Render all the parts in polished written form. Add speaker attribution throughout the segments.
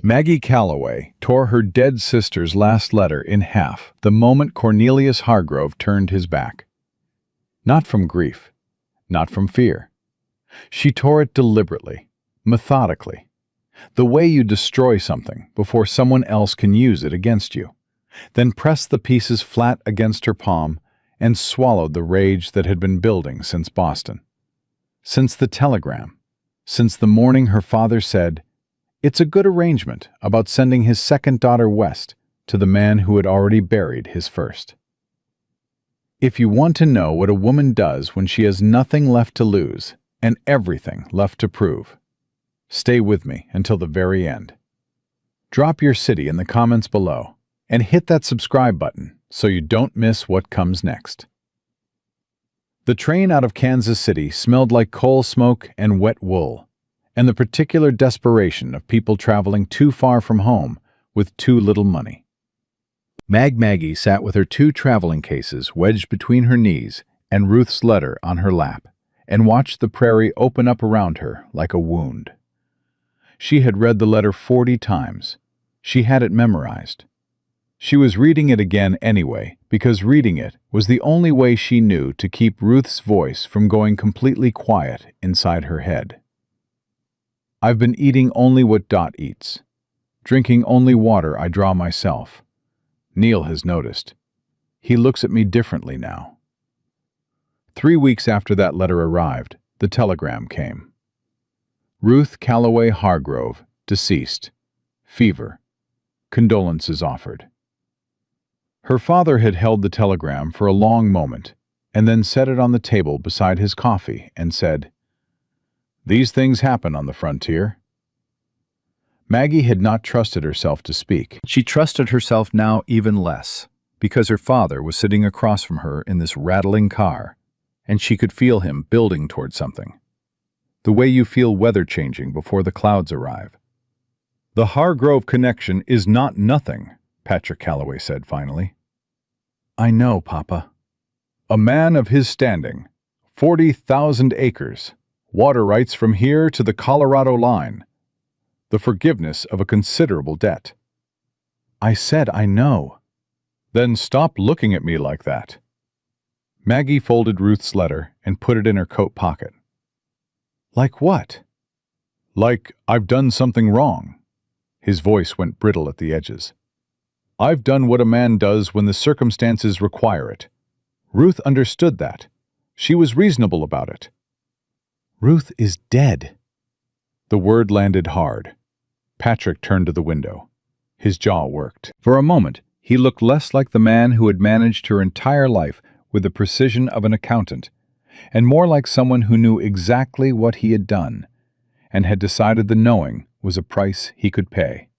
Speaker 1: Maggie Calloway tore her dead sister's last letter in half the moment Cornelius Hargrove turned his back. Not from grief, not from fear. She tore it deliberately, methodically, the way you destroy something before someone else can use it against you, then pressed the pieces flat against her palm and swallowed the rage that had been building since Boston. Since the telegram, since the morning her father said, "It's a good arrangement," about sending his second daughter west to the man who had already buried his first. If you want to know what a woman does when she has nothing left to lose and everything left to prove, stay with me until the very end. Drop your city in the comments below and hit that subscribe button so you don't miss what comes next. The train out of Kansas City smelled like coal smoke and wet wool, and the particular desperation of people traveling too far from home with too little money. Maggie sat with her 2 traveling cases wedged between her knees and Ruth's letter on her lap, and watched the prairie open up around her like a wound. She had read the letter 40 times. She had it memorized. She was reading it again anyway, because reading it was the only way she knew to keep Ruth's voice from going completely quiet inside her head. I've been eating only what Dot eats, drinking only water I draw myself. Neil has noticed. He looks at me differently now. 3 weeks after that letter arrived, the telegram came. Ruth Calloway Hargrove, deceased. Fever. Condolences offered. Her father had held the telegram for a long moment, and then set it on the table beside his coffee and said, "These things happen on the frontier." Maggie had not trusted herself to speak. She trusted herself now even less, because her father was sitting across from her in this rattling car, and she could feel him building toward something. The way you feel weather changing before the clouds arrive. "The Hargrove connection is not nothing," Patrick Calloway said finally. "I know, Papa." "A man of his standing, 40,000 acres, water rights from here to the Colorado line, the forgiveness of a considerable debt." "I said I know." "Then stop looking at me like that." Maggie folded Ruth's letter and put it in her coat pocket. "Like what?" "Like I've done something wrong." His voice went brittle at the edges. "I've done what a man does when the circumstances require it. Ruth understood that. She was reasonable about it." "Ruth is dead." The word landed hard. Patrick turned to the window. His jaw worked. For a moment, he looked less like the man who had managed her entire life with the precision of an accountant, and more like someone who knew exactly what he had done, and had decided the knowing was a price he could pay.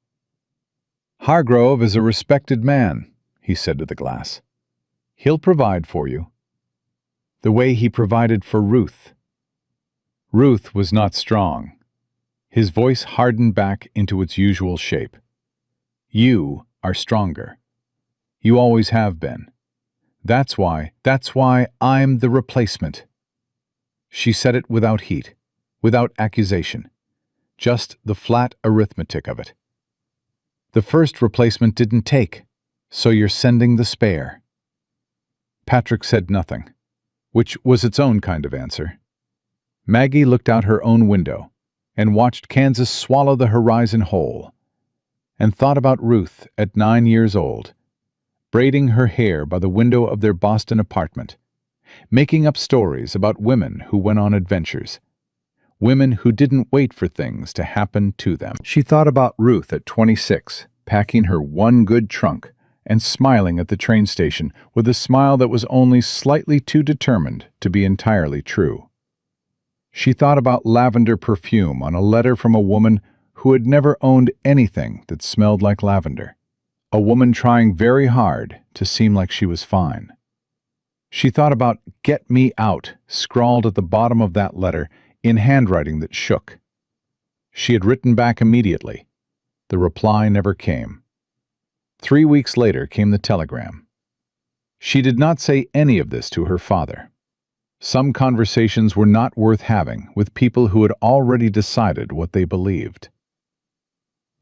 Speaker 1: "Hargrove is a respected man," he said to the glass. "He'll provide for you." The way he provided for Ruth. Ruth was not strong. His voice hardened back into its usual shape. "You are stronger. You always have been. That's why I'm the replacement." She said it without heat, without accusation, just the flat arithmetic of it. "The first replacement didn't take, so you're sending the spare." Patrick said nothing, which was its own kind of answer. Maggie looked out her own window and watched Kansas swallow the horizon whole, and thought about Ruth at 9 years old, braiding her hair by the window of their Boston apartment, making up stories about women who went on adventures, women who didn't wait for things to happen to them. She thought about Ruth at 26, packing her one good trunk and smiling at the train station with a smile that was only slightly too determined to be entirely true. She thought about lavender perfume on a letter from a woman who had never owned anything that smelled like lavender, a woman trying very hard to seem like she was fine. She thought about "Get me out" scrawled at the bottom of that letter in handwriting that shook. She had written back immediately. The reply never came. 3 weeks later came the telegram. She did not say any of this to her father. Some conversations were not worth having with people who had already decided what they believed.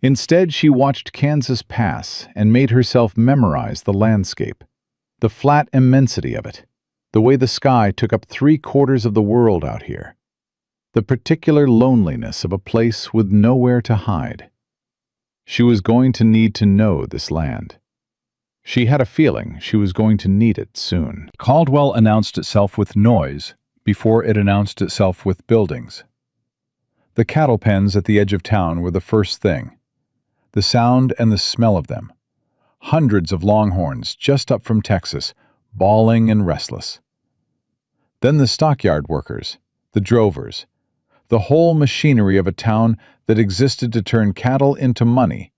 Speaker 1: Instead, she watched Kansas pass and made herself memorize the landscape, the flat immensity of it, the way the sky took up 3/4 of the world out here, the particular loneliness of a place with nowhere to hide. She was going to need to know this land. She had a feeling she was going to need it soon. Caldwell announced itself with noise before it announced itself with buildings. The cattle pens at the edge of town were the first thing. The sound and the smell of them. Hundreds of longhorns just up from Texas, bawling and restless. Then the stockyard workers, the drovers, the whole machinery of a town that existed to turn cattle into money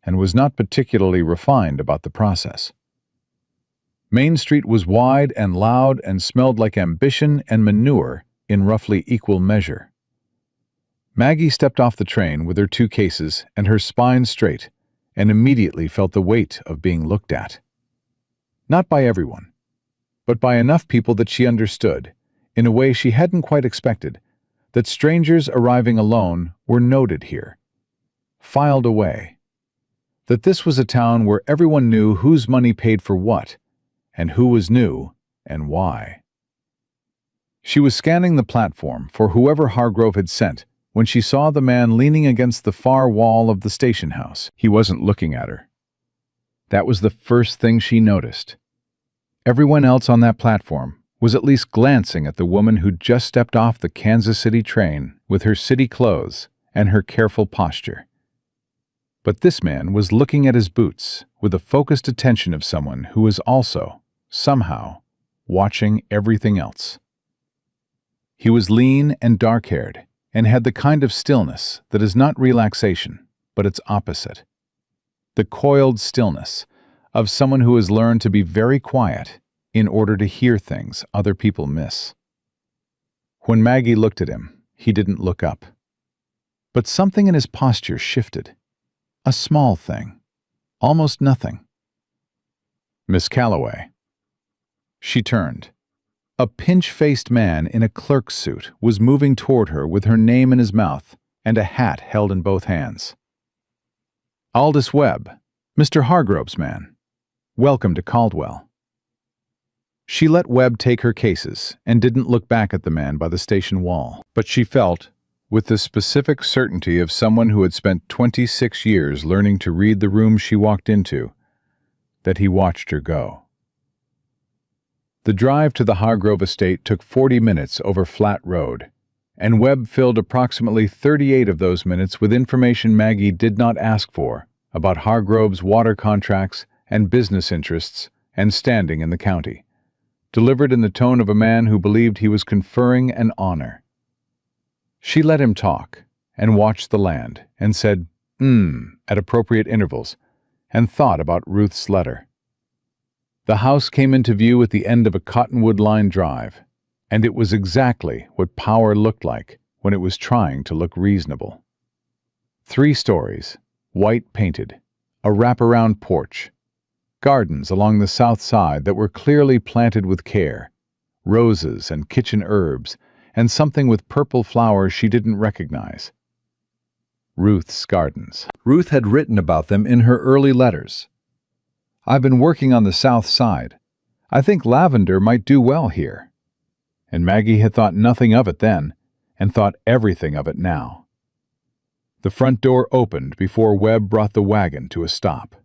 Speaker 1: and was not particularly refined about the process. Main Street was wide and loud and smelled like ambition and manure in roughly equal measure. Maggie stepped off the train with her 2 cases and her spine straight, and immediately felt the weight of being looked at. Not by everyone, but by enough people that she understood, in a way she hadn't quite expected, that strangers arriving alone were noted here, filed away, that this was a town where everyone knew whose money paid for what, and who was new and why. She was scanning the platform for whoever Hargrove had sent when she saw the man leaning against the far wall of the station house. He wasn't looking at her. That was the first thing she noticed. Everyone else on that platform was at least glancing at the woman who'd just stepped off the Kansas City train with her city clothes and her careful posture. But this man was looking at his boots with the focused attention of someone who was also, somehow, watching everything else. He was lean and dark-haired, and had the kind of stillness that is not relaxation, but its opposite. The coiled stillness of someone who has learned to be very quiet in order to hear things other people miss. When Maggie looked at him, he didn't look up. But something in his posture shifted. A small thing. Almost nothing. "Miss Calloway." She turned. A pinch-faced man in a clerk's suit was moving toward her with her name in his mouth and a hat held in both hands. "Aldous Webb, Mr. Hargrove's man. Welcome to Caldwell." She let Webb take her cases and didn't look back at the man by the station wall, but she felt, with the specific certainty of someone who had spent 26 years learning to read the room she walked into, that he watched her go. The drive to the Hargrove estate took 40 minutes over flat road, and Webb filled approximately 38 of those minutes with information Maggie did not ask for about Hargrove's water contracts and business interests and standing in the county, delivered in the tone of a man who believed he was conferring an honor. She let him talk and watched the land and said, at appropriate intervals, and thought about Ruth's letter. The house came into view at the end of a cottonwood-lined drive, and it was exactly what power looked like when it was trying to look reasonable. 3 stories, white painted, a wraparound porch, gardens along the south side that were clearly planted with care, roses and kitchen herbs, and something with purple flowers she didn't recognize. Ruth's gardens. Ruth had written about them in her early letters. "I've been working on the south side. I think lavender might do well here." And Maggie had thought nothing of it then, and thought everything of it now. The front door opened before Webb brought the wagon to a stop.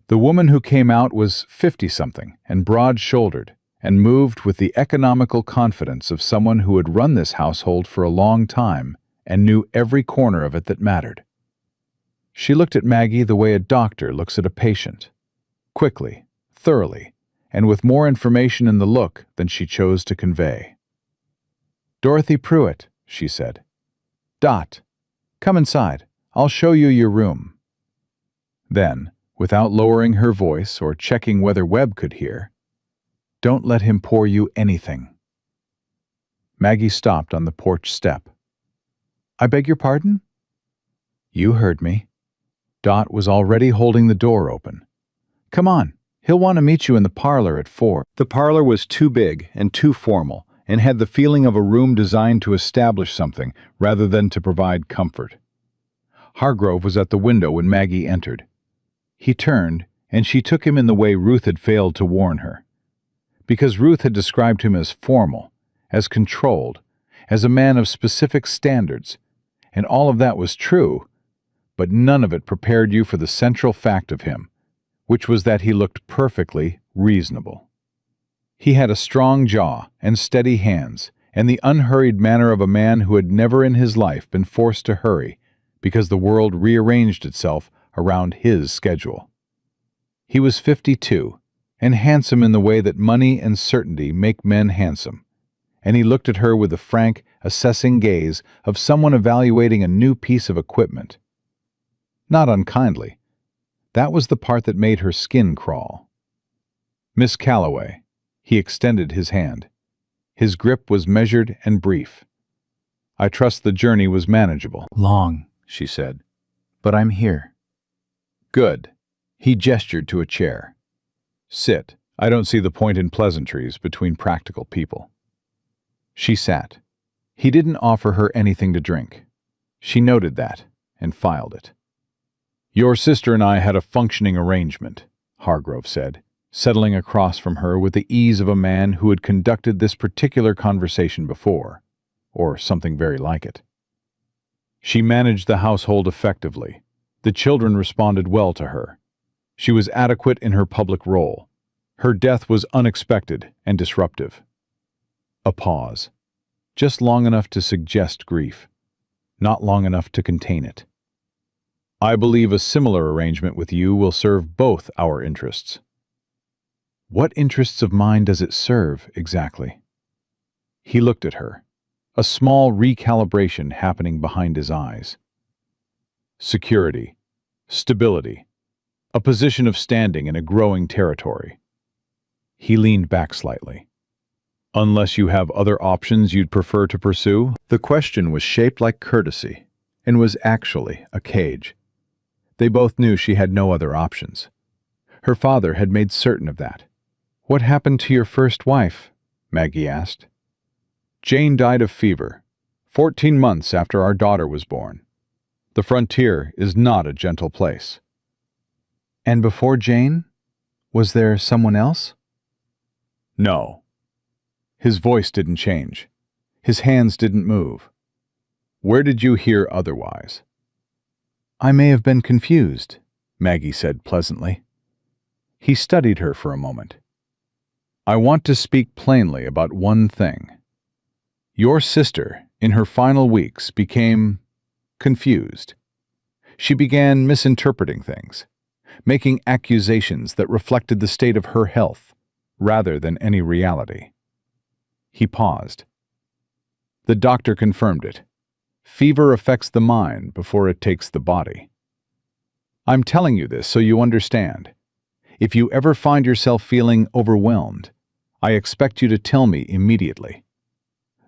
Speaker 1: The woman who came out was 50-something and broad-shouldered, and moved with the economical confidence of someone who had run this household for a long time and knew every corner of it that mattered. She looked at Maggie the way a doctor looks at a patient. Quickly, thoroughly, and with more information in the look than she chose to convey. "Dorothy Pruitt," she said. "Dot, come inside. I'll show you your room." Then, without lowering her voice or checking whether Webb could hear, "Don't let him pour you anything." Maggie stopped on the porch step. "I beg your pardon?" "You heard me." Dot was already holding the door open. "Come on. He'll want to meet you in the parlor at 4. The parlor was too big and too formal, and had the feeling of a room designed to establish something rather than to provide comfort. Hargrove was at the window when Maggie entered. He turned, and she took him in the way Ruth had failed to warn her. Because Ruth had described him as formal, as controlled, as a man of specific standards, and all of that was true, but none of it prepared you for the central fact of him, which was that he looked perfectly reasonable. He had a strong jaw and steady hands, and the unhurried manner of a man who had never in his life been forced to hurry because the world rearranged itself around his schedule. He was 52, and handsome in the way that money and certainty make men handsome, and he looked at her with the frank, assessing gaze of someone evaluating a new piece of equipment. Not unkindly. That was the part that made her skin crawl. "Miss Calloway," he extended his hand. His grip was measured and brief. "I trust the journey was manageable."
Speaker 2: "Long," she said, "but I'm here."
Speaker 1: "Good." He gestured to a chair. "Sit. I don't see the point in pleasantries between practical people." She sat. He didn't offer her anything to drink. She noted that and filed it. "Your sister and I had a functioning arrangement," Hargrove said, settling across from her with the ease of a man who had conducted this particular conversation before, or something very like it. "She managed the household effectively. The children responded well to her. She was adequate in her public role. Her death was unexpected and disruptive." A pause. Just long enough to suggest grief, not long enough to contain it. "I believe a similar arrangement with you will serve both our interests." "What interests of mine does it serve, exactly?" He looked at her, a small recalibration happening behind his eyes. "Security, stability, a position of standing in a growing territory." He leaned back slightly. "Unless you have other options you'd prefer to pursue?" The question was shaped like courtesy, and was actually a cage. They both knew she had no other options. Her father had made certain of that. "What happened to your first wife?" Maggie asked. "Jane died of fever, 14 months after our daughter was born. The frontier is not a gentle place." "And before Jane? Was there someone else?" "No." His voice didn't change. His hands didn't move. "Where did you hear otherwise?" "I may have been confused," Maggie said pleasantly. He studied her for a moment. "I want to speak plainly about one thing. Your sister, in her final weeks, became confused. She began misinterpreting things, making accusations that reflected the state of her health, rather than any reality." He paused. "The doctor confirmed it. Fever affects the mind before it takes the body. I'm telling you this so you understand. If you ever find yourself feeling overwhelmed, I expect you to tell me immediately.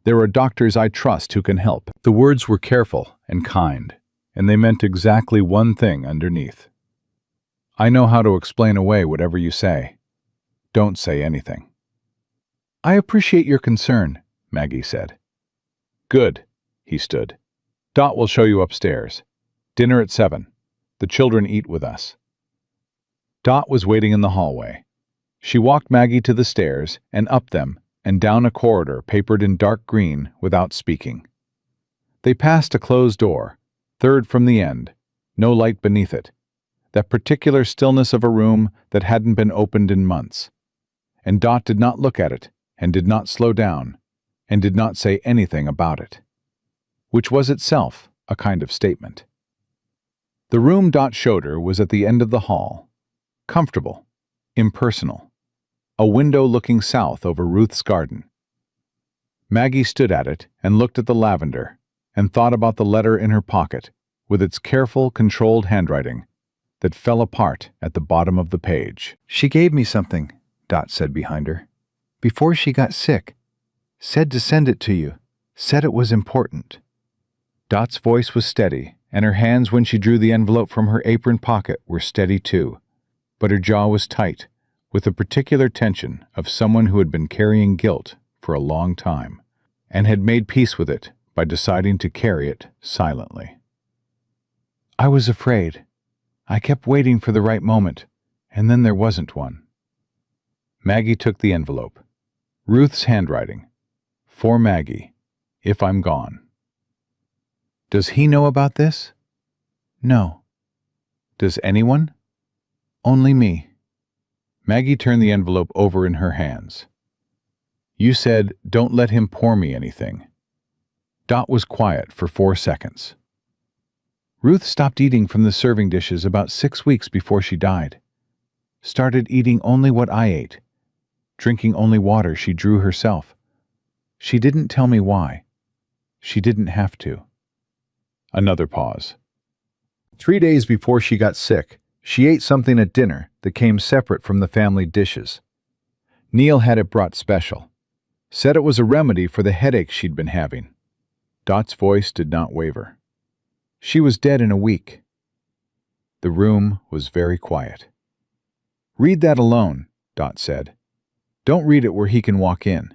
Speaker 1: There are doctors I trust who can help." The words were careful and kind, and they meant exactly one thing underneath. "I know how to explain away whatever you say. Don't say anything." "I appreciate your concern," Maggie said. "Good." He stood. "Dot will show you upstairs. Dinner at 7. The children eat with us." Dot was waiting in the hallway. She walked Maggie to the stairs and up them and down a corridor papered in dark green without speaking. They passed a closed door, third from the end, no light beneath it, that particular stillness of a room that hadn't been opened in months. And Dot did not look at it, and did not slow down, and did not say anything about it, which was itself a kind of statement. The room Dot showed her was at the end of the hall, comfortable, impersonal, a window looking south over Ruth's garden. Maggie stood at it and looked at the lavender, and thought about the letter in her pocket, with its careful, controlled handwriting, that fell apart at the bottom of the page.
Speaker 2: "She gave me something," Dot said behind her, "before she got sick. Said to send it to you. Said it was important." Dot's voice was steady, and her hands when she drew the envelope from her apron pocket were steady too, but her jaw was tight, with the particular tension of someone who had been carrying guilt for a long time, and had made peace with it by deciding to carry it silently. I was afraid. I kept waiting for the right moment, and then there wasn't one.
Speaker 1: Maggie took the envelope. Ruth's handwriting. For Maggie, if I'm gone.
Speaker 2: Does he know about this? No.
Speaker 1: Does anyone?
Speaker 2: Only me.
Speaker 1: Maggie turned the envelope over in her hands. You said, don't let him pour me anything. Dot was quiet for 4 seconds.
Speaker 2: Ruth stopped eating from the serving dishes about 6 weeks before she died. Started eating only what I ate. Drinking only water she drew herself. She didn't tell me why. She didn't have to.
Speaker 1: Another pause. 3 days before she got sick, she ate something at dinner that came separate from the family dishes. Neil had it brought special. Said it was a remedy for the headache she'd been having. Dot's voice did not waver. She was dead in a week. The room was very quiet. Read that alone, Dot said. Don't read it where he can walk in.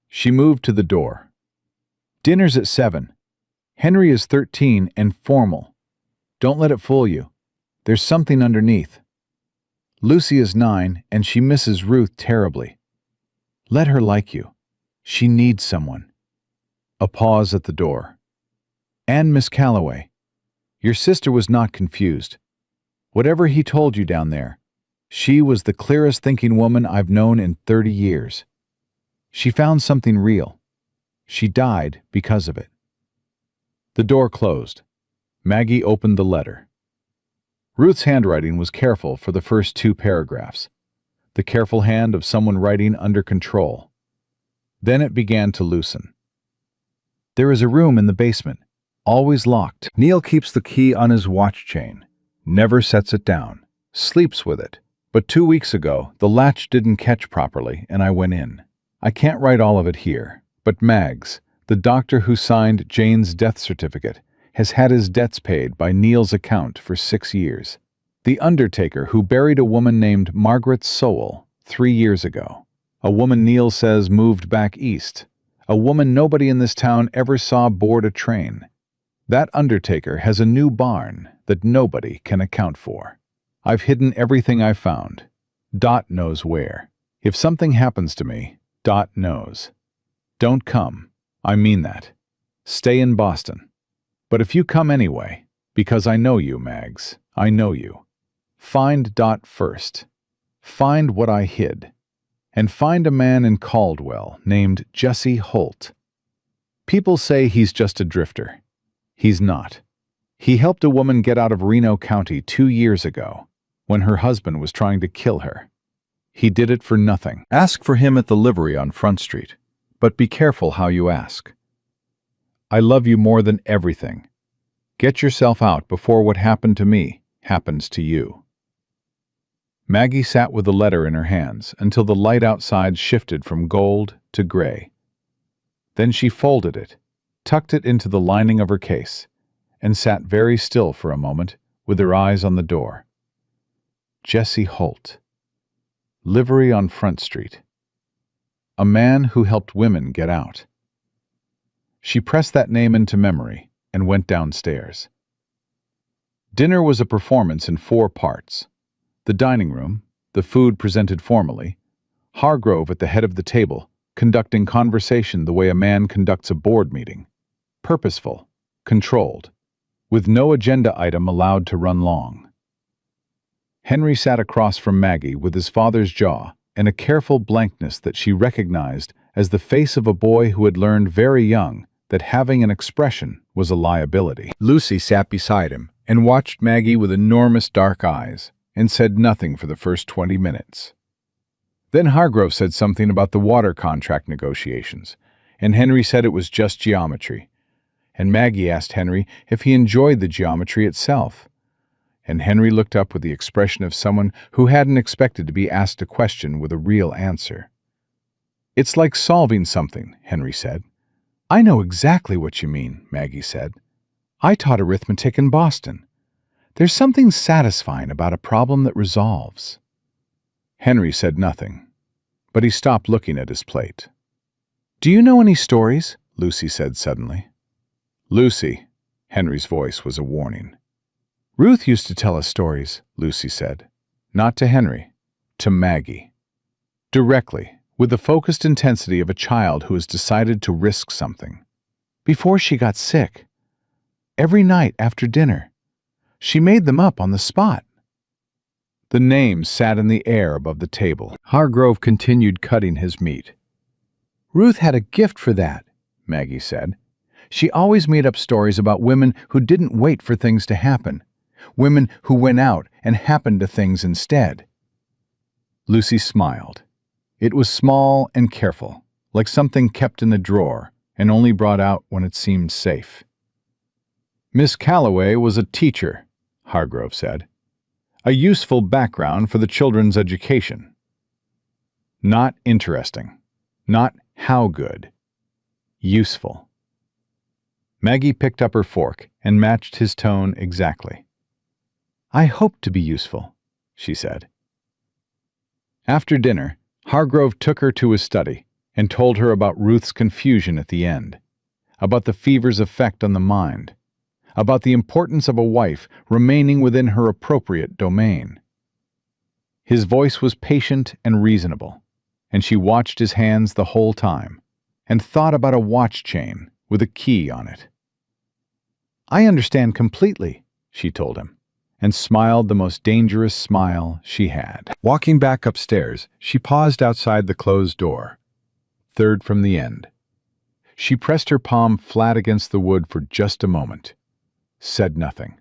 Speaker 1: She moved to the door. Dinner's at 7. Henry is 13 and formal. Don't let it fool you. There's something underneath. Lucy is 9 and she misses Ruth terribly. Let her like you. She needs someone. A pause at the door. And Miss Calloway, your sister was not confused. Whatever he told you down there, she was the clearest thinking woman I've known in 30 years. She found something real. She died because of it. The door closed. Maggie opened the letter. Ruth's handwriting was careful for the first 2 paragraphs, the careful hand of someone writing under control. Then it began to loosen. There is a room in the basement, always locked. Neil keeps the key on his watch chain, never sets it down, sleeps with it. But 2 weeks ago, the latch didn't catch properly and I went in. I can't write all of it here, but Mags, the doctor who signed Jane's death certificate, has had his debts paid by Neil's account for 6 years. The undertaker who buried a woman named Margaret Sowell 3 years ago. A woman Neil says moved back east. A woman nobody in this town ever saw board a train. That undertaker has a new barn that nobody can account for. I've hidden everything I found. Dot knows where. If something happens to me, Dot knows. Don't come. I mean that. Stay in Boston. But if you come anyway, because I know you, Mags, I know you. Find Dot first. Find what I hid. And find a man in Caldwell named Jesse Holt. People say he's just a drifter. He's not. He helped a woman get out of Reno County 2 years ago, when her husband was trying to kill her. He did it for nothing. Ask for him at the livery on Front Street, but be careful how you ask. I love you more than everything. Get yourself out before what happened to me happens to you. Maggie sat with the letter in her hands until the light outside shifted from gold to gray. Then she folded it, tucked it into the lining of her case, and sat very still for a moment with her eyes on the door. Jesse Holt. Livery on Front Street. A man who helped women get out. She pressed that name into memory and went downstairs. Dinner was a performance in 4 parts. The dining room, the food presented formally, Hargrove at the head of the table, conducting conversation the way a man conducts a board meeting. Purposeful, controlled, with no agenda item allowed to run long. Henry sat across from Maggie with his father's jaw and a careful blankness that she recognized as the face of a boy who had learned very young that having an expression was a liability. Lucy sat beside him and watched Maggie with enormous dark eyes and said nothing for the first 20 minutes. Then Hargrove said something about the water contract negotiations, and Henry said it was just geometry. And Maggie asked Henry if he enjoyed the geometry itself. And Henry looked up with the expression of someone who hadn't expected to be asked a question with a real answer. It's like solving something, Henry said. I know exactly what you mean, Maggie said. I taught arithmetic in Boston. There's something satisfying about a problem that resolves. Henry said nothing, but he stopped looking at his plate. Do you know any stories? Lucy said suddenly. Lucy, Henry's voice was a warning. Ruth used to tell us stories, Lucy said. Not to Henry, to Maggie. Directly, with the focused intensity of a child who has decided to risk something. Before she got sick, every night after dinner, she made them up on the spot. The names sat in the air above the table. Hargrove continued cutting his meat. Ruth had a gift for that, Maggie said. She always made up stories about women who didn't wait for things to happen, women who went out and happened to things instead. Lucy smiled. It was small and careful, like something kept in a drawer and only brought out when it seemed safe. Miss Calloway was a teacher, Hargrove said. A useful background for the children's education. Not interesting. Not how good. Useful. Maggie picked up her fork and matched his tone exactly. I hope to be useful, she said. After dinner, Hargrove took her to his study and told her about Ruth's confusion at the end, about the fever's effect on the mind, about the importance of a wife remaining within her appropriate domain. His voice was patient and reasonable, and she watched his hands the whole time and thought about a watch chain with a key on it. I understand completely, she told him, and smiled the most dangerous smile she had. Walking back upstairs, she paused outside the closed door, third from the end. She pressed her palm flat against the wood for just a moment, said nothing,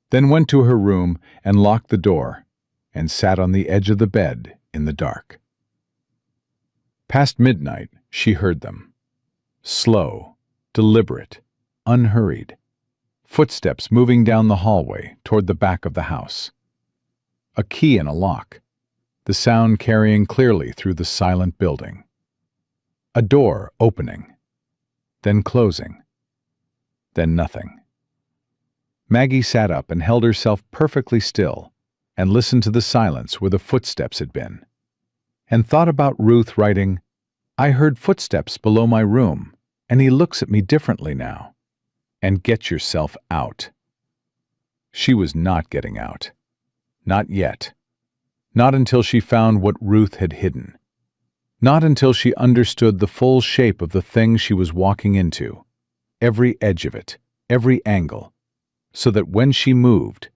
Speaker 1: then went to her room and locked the door and sat on the edge of the bed in the dark. Past midnight, she heard them. Slow, deliberate, unhurried. Footsteps moving down the hallway toward the back of the house. A key in a lock, the sound carrying clearly through the silent building. A door opening, then closing, then nothing. Maggie sat up and held herself perfectly still and listened to the silence where the footsteps had been, and thought about Ruth writing, I heard footsteps below my room, and he looks at me differently now. And get yourself out. She was not getting out. Not yet. Not until she found what Ruth had hidden. Not until she understood the full shape of the thing she was walking into, every edge of it, every angle, so that when she moved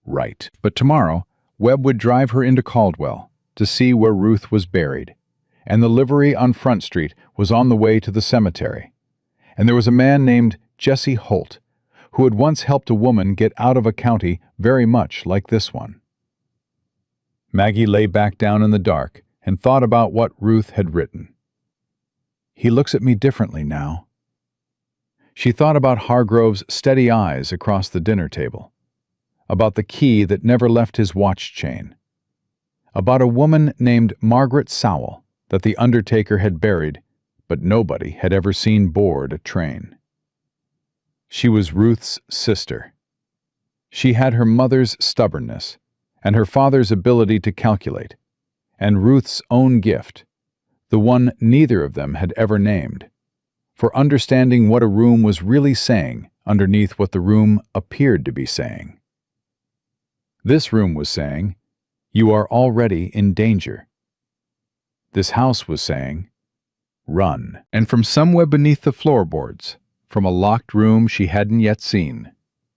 Speaker 1: right. But tomorrow, Webb would drive her into Caldwell to see where Ruth was buried, and the livery on Front Street was on the way to the cemetery, and there was a man named Jesse Holt, who had once helped a woman get out of a county very much like this one. Maggie lay back down in the dark and thought about what Ruth had written. He looks at me differently now. She thought about Hargrove's steady eyes across the dinner table, about the key that never left his watch chain, about a woman named Margaret Sowell that the undertaker had buried, but nobody had ever seen board a train. She was Ruth's sister. She had her mother's stubbornness and her father's ability to calculate, and Ruth's own gift, the one neither of them had ever named, for understanding what a room was really saying underneath what the room appeared to be saying. This room was saying, you are already in danger. This house was saying, run. And from somewhere beneath the floorboards, from a locked room she hadn't yet seen,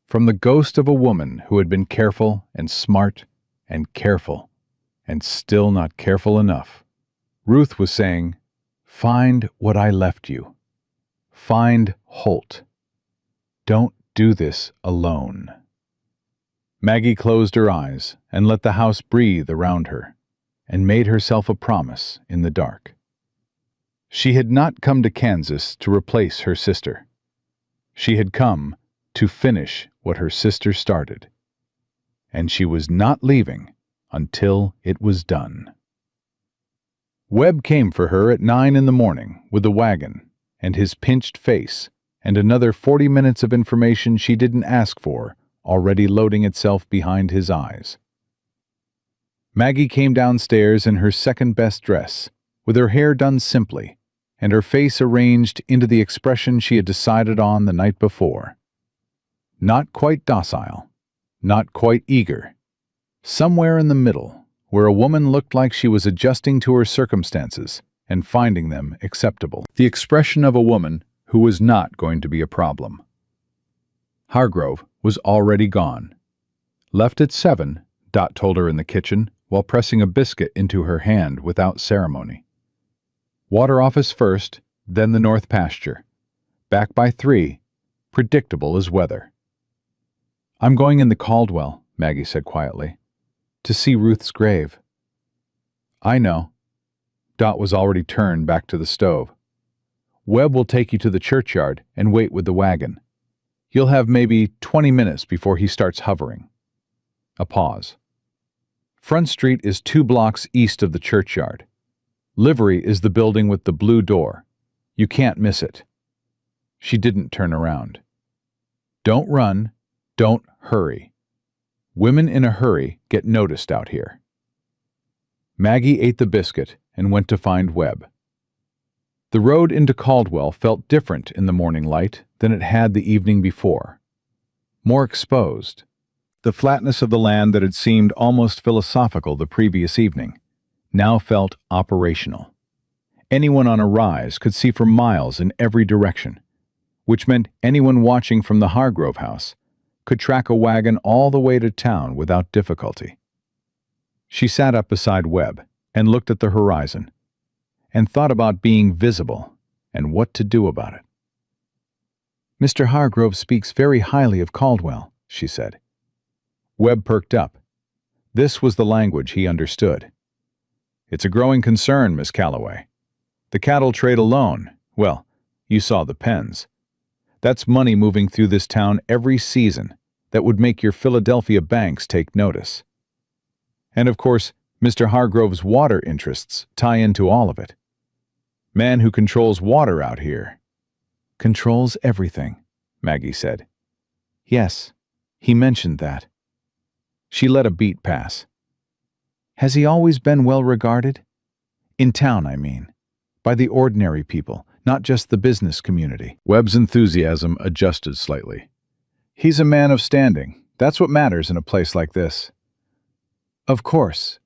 Speaker 1: from the ghost of a woman who had been careful and smart and careful, and still not careful enough, Ruth was saying, find what I left you. Find Holt. Don't do this alone. Maggie closed her eyes and let the house breathe around her, and made herself a promise in the dark. She had not come to Kansas to replace her sister. She had come to finish what her sister started, and she was not leaving until it was done. Webb came for her at 9 in the morning with the wagon and his pinched face and another 40 minutes of information she didn't ask for already loading itself behind his eyes. Maggie came downstairs in her second-best dress, with her hair done simply, and her face arranged into the expression she had decided on the night before. Not quite docile, not quite eager. Somewhere in the middle, where a woman looked like she was adjusting to her circumstances and finding them acceptable. The expression of a woman who was not going to be a problem. Hargrove was already gone. Left at 7, Dot told her in the kitchen while pressing a biscuit into her hand without ceremony. Water office first, then the north pasture. Back by 3, predictable as weather. "I'm going in the Caldwell," Maggie said quietly, "to see Ruth's grave." "I know." Dot was already turned back to the stove. "Webb will take you to the churchyard and wait with the wagon. You'll have maybe 20 minutes before he starts hovering." A pause. "Front Street is 2 blocks east of the churchyard. Livery is the building with the blue door. You can't miss it." She didn't turn around. "Don't run. Don't hurry. Women in a hurry get noticed out here." Maggie ate the biscuit and went to find Webb. The road into Caldwell felt different in the morning light than it had the evening before. More exposed. The flatness of the land that had seemed almost philosophical the previous evening now felt operational. Anyone on a rise could see for miles in every direction, which meant anyone watching from the Hargrove house could track a wagon all the way to town without difficulty. She sat up beside Webb and looked at the horizon, and thought about being visible and what to do about it. "Mr. Hargrove speaks very highly of Caldwell," she said. Webb perked up. This was the language he understood. "It's a growing concern, Miss Calloway. The cattle trade alone, well, you saw the pens. That's money moving through this town every season that would make your Philadelphia banks take notice. And of course, Mr. Hargrove's water interests tie into all of it. Man who controls water out here." "Controls everything," Maggie said. "Yes, he mentioned that." She let a beat pass. "Has he always been well regarded? In town, I mean. By the ordinary people, not just the business community." Webb's enthusiasm adjusted slightly. "He's a man of standing. That's what matters in a place like this." "Of course."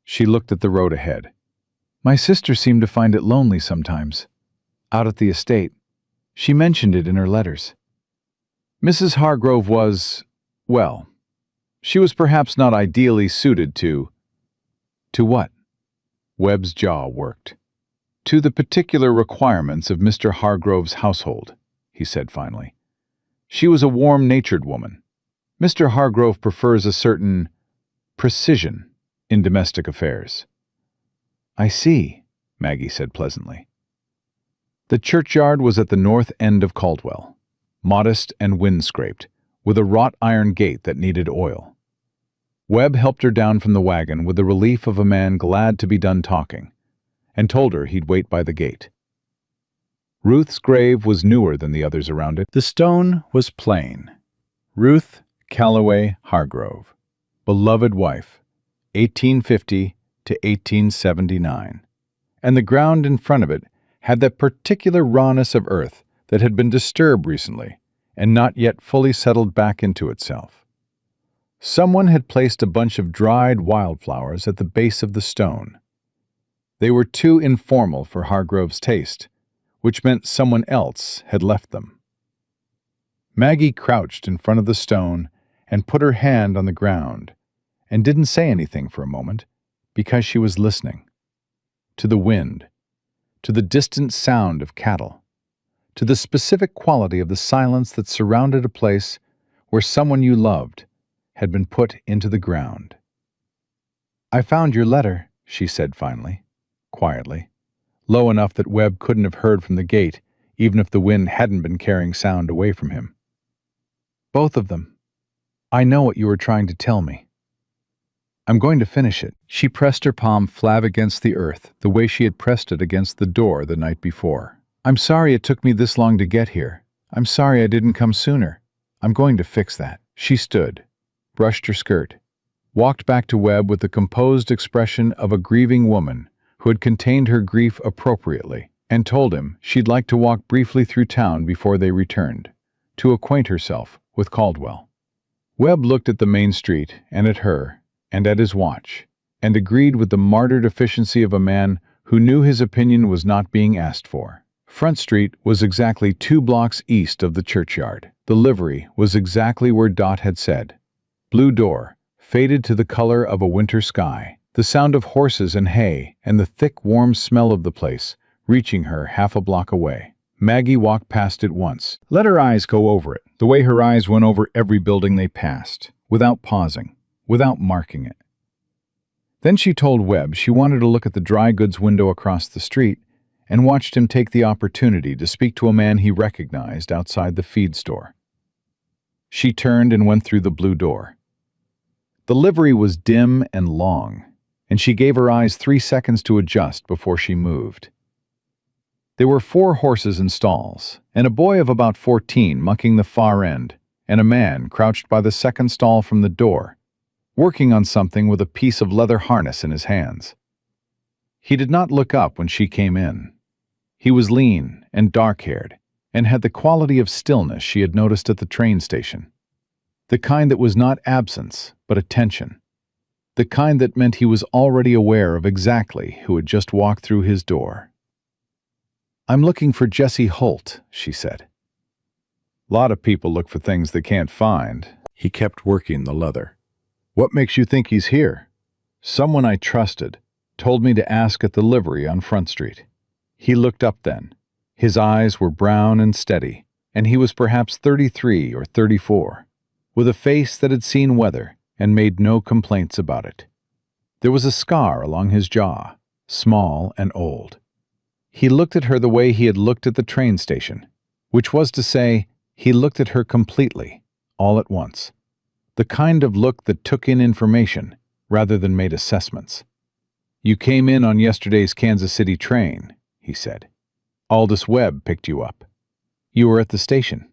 Speaker 1: She looked at the road ahead. "My sister seemed to find it lonely sometimes. Out at the estate. She mentioned it in her letters. Mrs. Hargrove was, well, she was perhaps not ideally suited to..." "To what?" Webb's jaw worked. "To the particular requirements of Mr. Hargrove's household," he said finally. "She was a warm-natured woman. Mr. Hargrove prefers a certain precision in domestic affairs." "I see," Maggie said pleasantly. The churchyard was at the north end of Caldwell, modest and wind-scraped, with a wrought iron gate that needed oil. Webb helped her down from the wagon with the relief of a man glad to be done talking, and told her he'd wait by the gate. Ruth's grave was newer than the others around it. The stone was plain. Ruth Calloway Hargrove, beloved wife, 1850 to 1879, and the ground in front of it had that particular rawness of earth that had been disturbed recently and not yet fully settled back into itself. Someone had placed a bunch of dried wildflowers at the base of the stone. They were too informal for Hargrove's taste, which meant someone else had left them. Maggie crouched in front of the stone and put her hand on the ground, and didn't say anything for a moment, because she was listening. To the wind, to the distant sound of cattle, to the specific quality of the silence that surrounded a place where someone you loved had been put into the ground. "I found your letter," she said finally, quietly, low enough that Webb couldn't have heard from the gate, even if the wind hadn't been carrying sound away from him. "Both of them. I know what you were trying to tell me. I'm going to finish it." She pressed her palm flat against the earth, the way she had pressed it against the door the night before. "I'm sorry it took me this long to get here. I'm sorry I didn't come sooner. I'm going to fix that." She stood, brushed her skirt, walked back to Webb with the composed expression of a grieving woman who had contained her grief appropriately, and told him she'd like to walk briefly through town before they returned, to acquaint herself with Caldwell. Webb looked at the main street, and at her, and at his watch, and agreed with the martyred efficiency of a man who knew his opinion was not being asked for. Front Street was exactly 2 blocks east of the churchyard. The livery was exactly where Dot had said. Blue door, faded to the color of a winter sky. The sound of horses and hay, and the thick, warm smell of the place, reaching her half a block away. Maggie walked past it once. Let her eyes go over it, the way her eyes went over every building they passed, without pausing, without marking it. Then she told Webb she wanted to look at the dry goods window across the street and watched him take the opportunity to speak to a man he recognized outside the feed store. She turned and went through the blue door. The livery was dim and long, and she gave her eyes 3 seconds to adjust before she moved. There were 4 horses in stalls, and a boy of about 14 mucking the far end, and a man crouched by the second stall from the door, working on something with a piece of leather harness in his hands. He did not look up when she came in. He was lean and dark-haired, and had the quality of stillness she had noticed at the train station. The kind that was not absence, but attention. The kind that meant he was already aware of exactly who had just walked through his door. "I'm looking for Jesse Holt," she said. "Lot of people look for things they can't find." He kept working the leather. "What makes you think he's here?" "Someone I trusted told me to ask at the livery on Front Street." He looked up then. His eyes were brown and steady, and he was perhaps 33 or 34, with a face that had seen weather and made no complaints about it. There was a scar along his jaw, small and old. He looked at her the way he had looked at the train station, which was to say, he looked at her completely, all at once. The kind of look that took in information rather than made assessments. "You came in on yesterday's Kansas City train," he said. "Aldous Webb picked you up. You were at the station."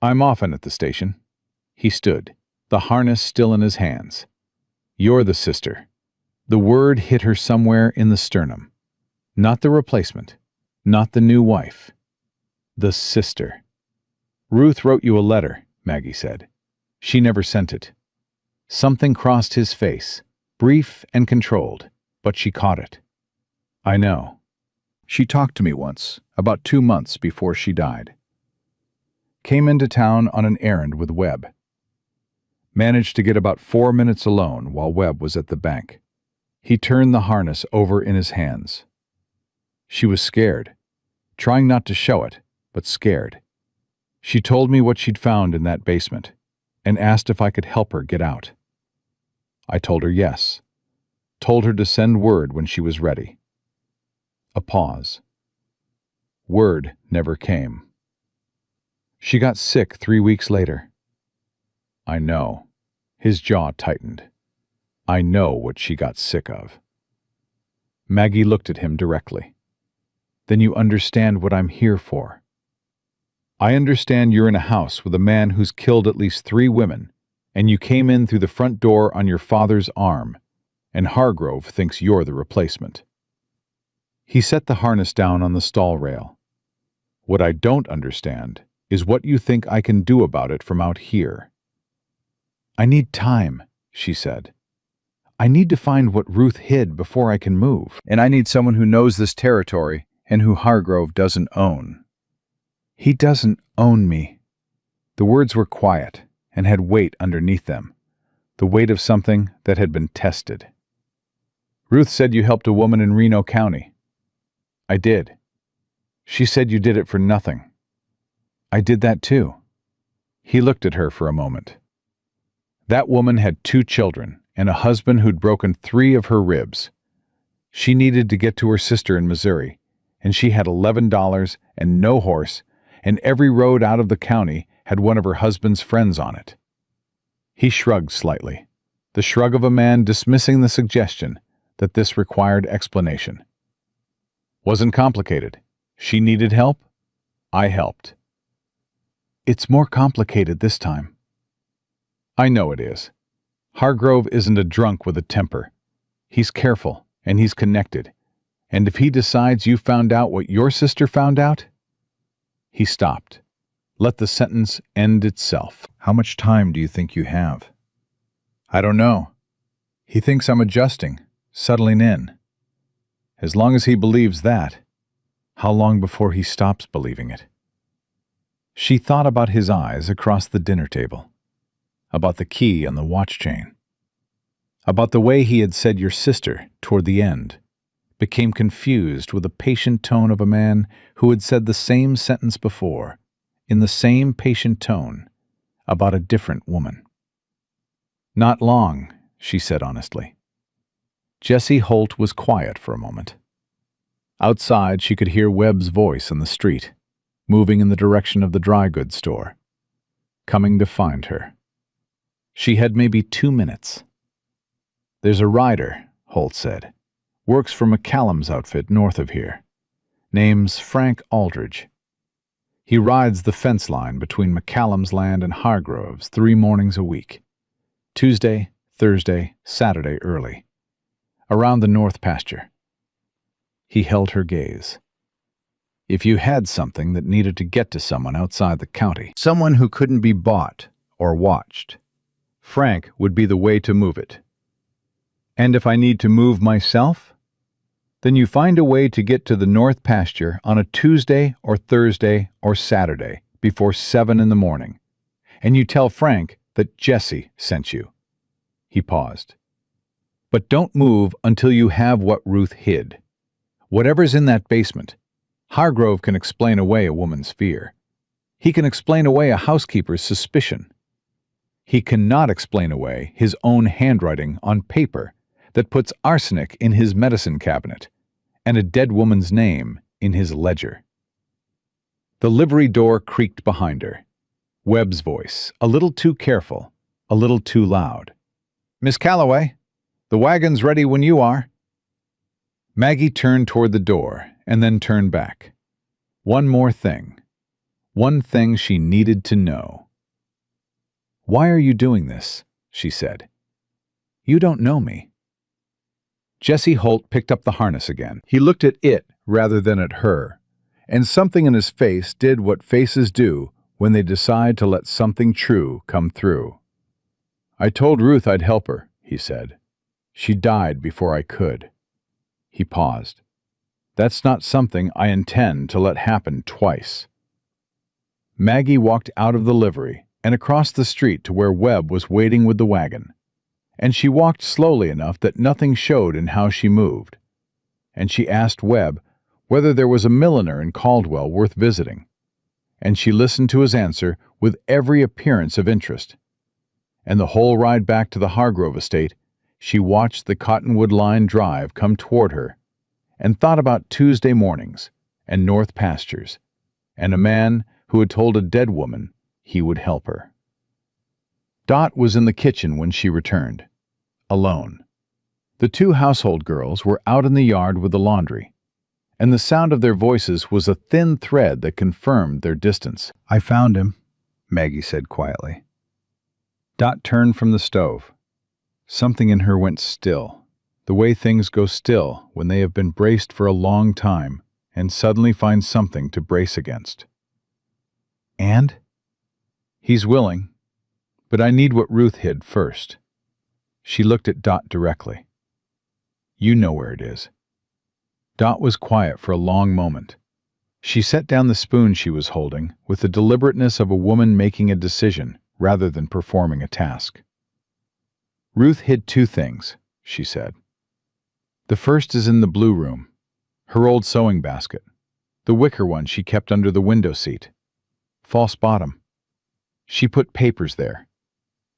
Speaker 1: "I'm often at the station." He stood, the harness still in his hands. "You're the sister." The word hit her somewhere in the sternum. Not the replacement, not the new wife. The sister. "Ruth wrote you a letter," Maggie said. "She never sent it." Something crossed his face, brief and controlled, but she caught it. "I know. She talked to me once, about 2 months before she died. Came into town on an errand with Webb. Managed to get about 4 minutes alone while Webb was at the bank. He turned the harness over in his hands. She was scared, trying not to show it, but scared. She told me what she'd found in that basement, and asked if I could help her get out. I told her yes. Told her to send word when she was ready." A pause. Word never came. "She got sick 3 weeks later." "I know." His jaw tightened. "I know what she got sick of." Maggie looked at him directly. "Then you understand what I'm here for." "I understand you're in a house with a man who's killed at least 3 women, and you came in through the front door on your father's arm, and Hargrove thinks you're the replacement." He set the harness down on the stall rail. "What I don't understand is what you think I can do about it from out here." "I need time," she said. "I need to find what Ruth hid before I can move. And I need someone who knows this territory and who Hargrove doesn't own." "He doesn't own me." The words were quiet and had weight underneath them, the weight of something that had been tested. "Ruth said you helped a woman in Reno County." "I did. She said you did it for nothing." "I did that too." He looked at her for a moment. "That woman had 2 children and a husband who'd broken 3 of her ribs. She needed to get to her sister in Missouri, and she had $11 and no horse, and every road out of the county had one of her husband's friends on it." He shrugged slightly, the shrug of a man dismissing the suggestion that this required explanation. "Wasn't complicated. She needed help. I helped." "It's more complicated this time." "I know it is. Hargrove isn't a drunk with a temper. He's careful, and he's connected. And if he decides you found out what your sister found out—" He stopped, Let the sentence end itself. How much time do you think you have? I don't know. He thinks I'm adjusting, settling in. As long as he believes that, how long before he stops believing it? She thought about his eyes across the dinner table, about the key on the watch chain, about the way he had said your sister toward the end, became confused with the patient tone of a man who had said the same sentence before, in the same patient tone, about a different woman. Not long, she said honestly. Jessie Holt was quiet for a moment. Outside, she could hear Webb's voice in the street, moving in the direction of the dry goods store, coming to find her. She had maybe 2 minutes. There's a rider, Holt said. Works for McCallum's outfit north of here. Name's Frank Aldridge. He rides the fence line between McCallum's land and Hargrove's 3 mornings a week. Tuesday, Thursday, Saturday early. Around the north pasture. He held her gaze. If you had something that needed to get to someone outside the county, someone who couldn't be bought or watched, Frank would be the way to move it. And if I need to move myself, then you find a way to get to the north pasture on a Tuesday or Thursday or Saturday before 7 in the morning, and you tell Frank that Jessie sent you. He paused. But don't move until you have what Ruth hid. Whatever's in that basement, Hargrove can explain away a woman's fear. He can explain away a housekeeper's suspicion. He cannot explain away his own handwriting on paper that puts arsenic in his medicine cabinet and a dead woman's name in his ledger. The livery door creaked behind her. Webb's voice, a little too careful, a little too loud. Miss Calloway, the wagon's ready when you are. Maggie turned toward the door and then turned back. One more thing. One thing she needed to know. Why are you doing this? She said. You don't know me. Jessie Holt picked up the harness again. He looked at it rather than at her, and something in his face did what faces do when they decide to let something true come through. I told Ruth I'd help her, he said. She died before I could. He paused. That's not something I intend to let happen twice. Maggie walked out of the livery and across the street to where Webb was waiting with the wagon, and she walked slowly enough that nothing showed in how she moved. And she asked Webb whether there was a milliner in Caldwell worth visiting, and she listened to his answer with every appearance of interest. And the whole ride back to the Hargrove estate, she watched the Cottonwood Line drive come toward her, and thought about Tuesday mornings, and north pastures, and a man who had told a dead woman he would help her. Dot was in the kitchen when she returned, alone. The 2 household girls were out in the yard with the laundry, and the sound of their voices was a thin thread that confirmed their distance. I found him, Maggie said quietly. Dot turned from the stove. Something in her went still, the way things go still when they have been braced for a long time and suddenly find something to brace against. And? He's willing, but I need what Ruth hid first. She looked at Dot directly. You know where it is. Dot was quiet for a long moment. She set down the spoon she was holding with the deliberateness of a woman making a decision rather than performing a task. Ruth hid 2 things, she said. The first is in the blue room, her old sewing basket, the wicker one she kept under the window seat. False bottom. She put papers there,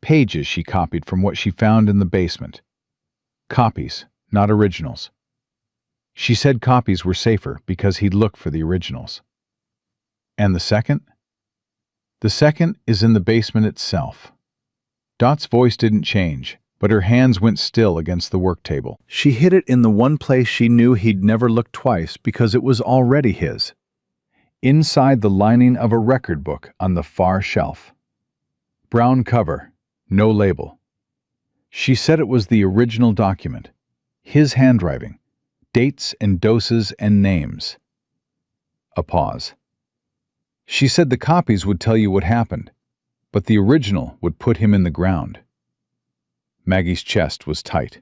Speaker 1: pages she copied from what she found in the basement. Copies, not originals. She said copies were safer because he'd look for the originals. And the second? The second is in the basement itself. Dot's voice didn't change, but her hands went still against the work table. She hid it in the one place she knew he'd never look twice because it was already his. Inside the lining of a record book on the far shelf. Brown cover, no label. She said it was the original document, his handwriting, dates and doses and names. A pause. She said the copies would tell you what happened, but the original would put him in the ground. Maggie's chest was tight.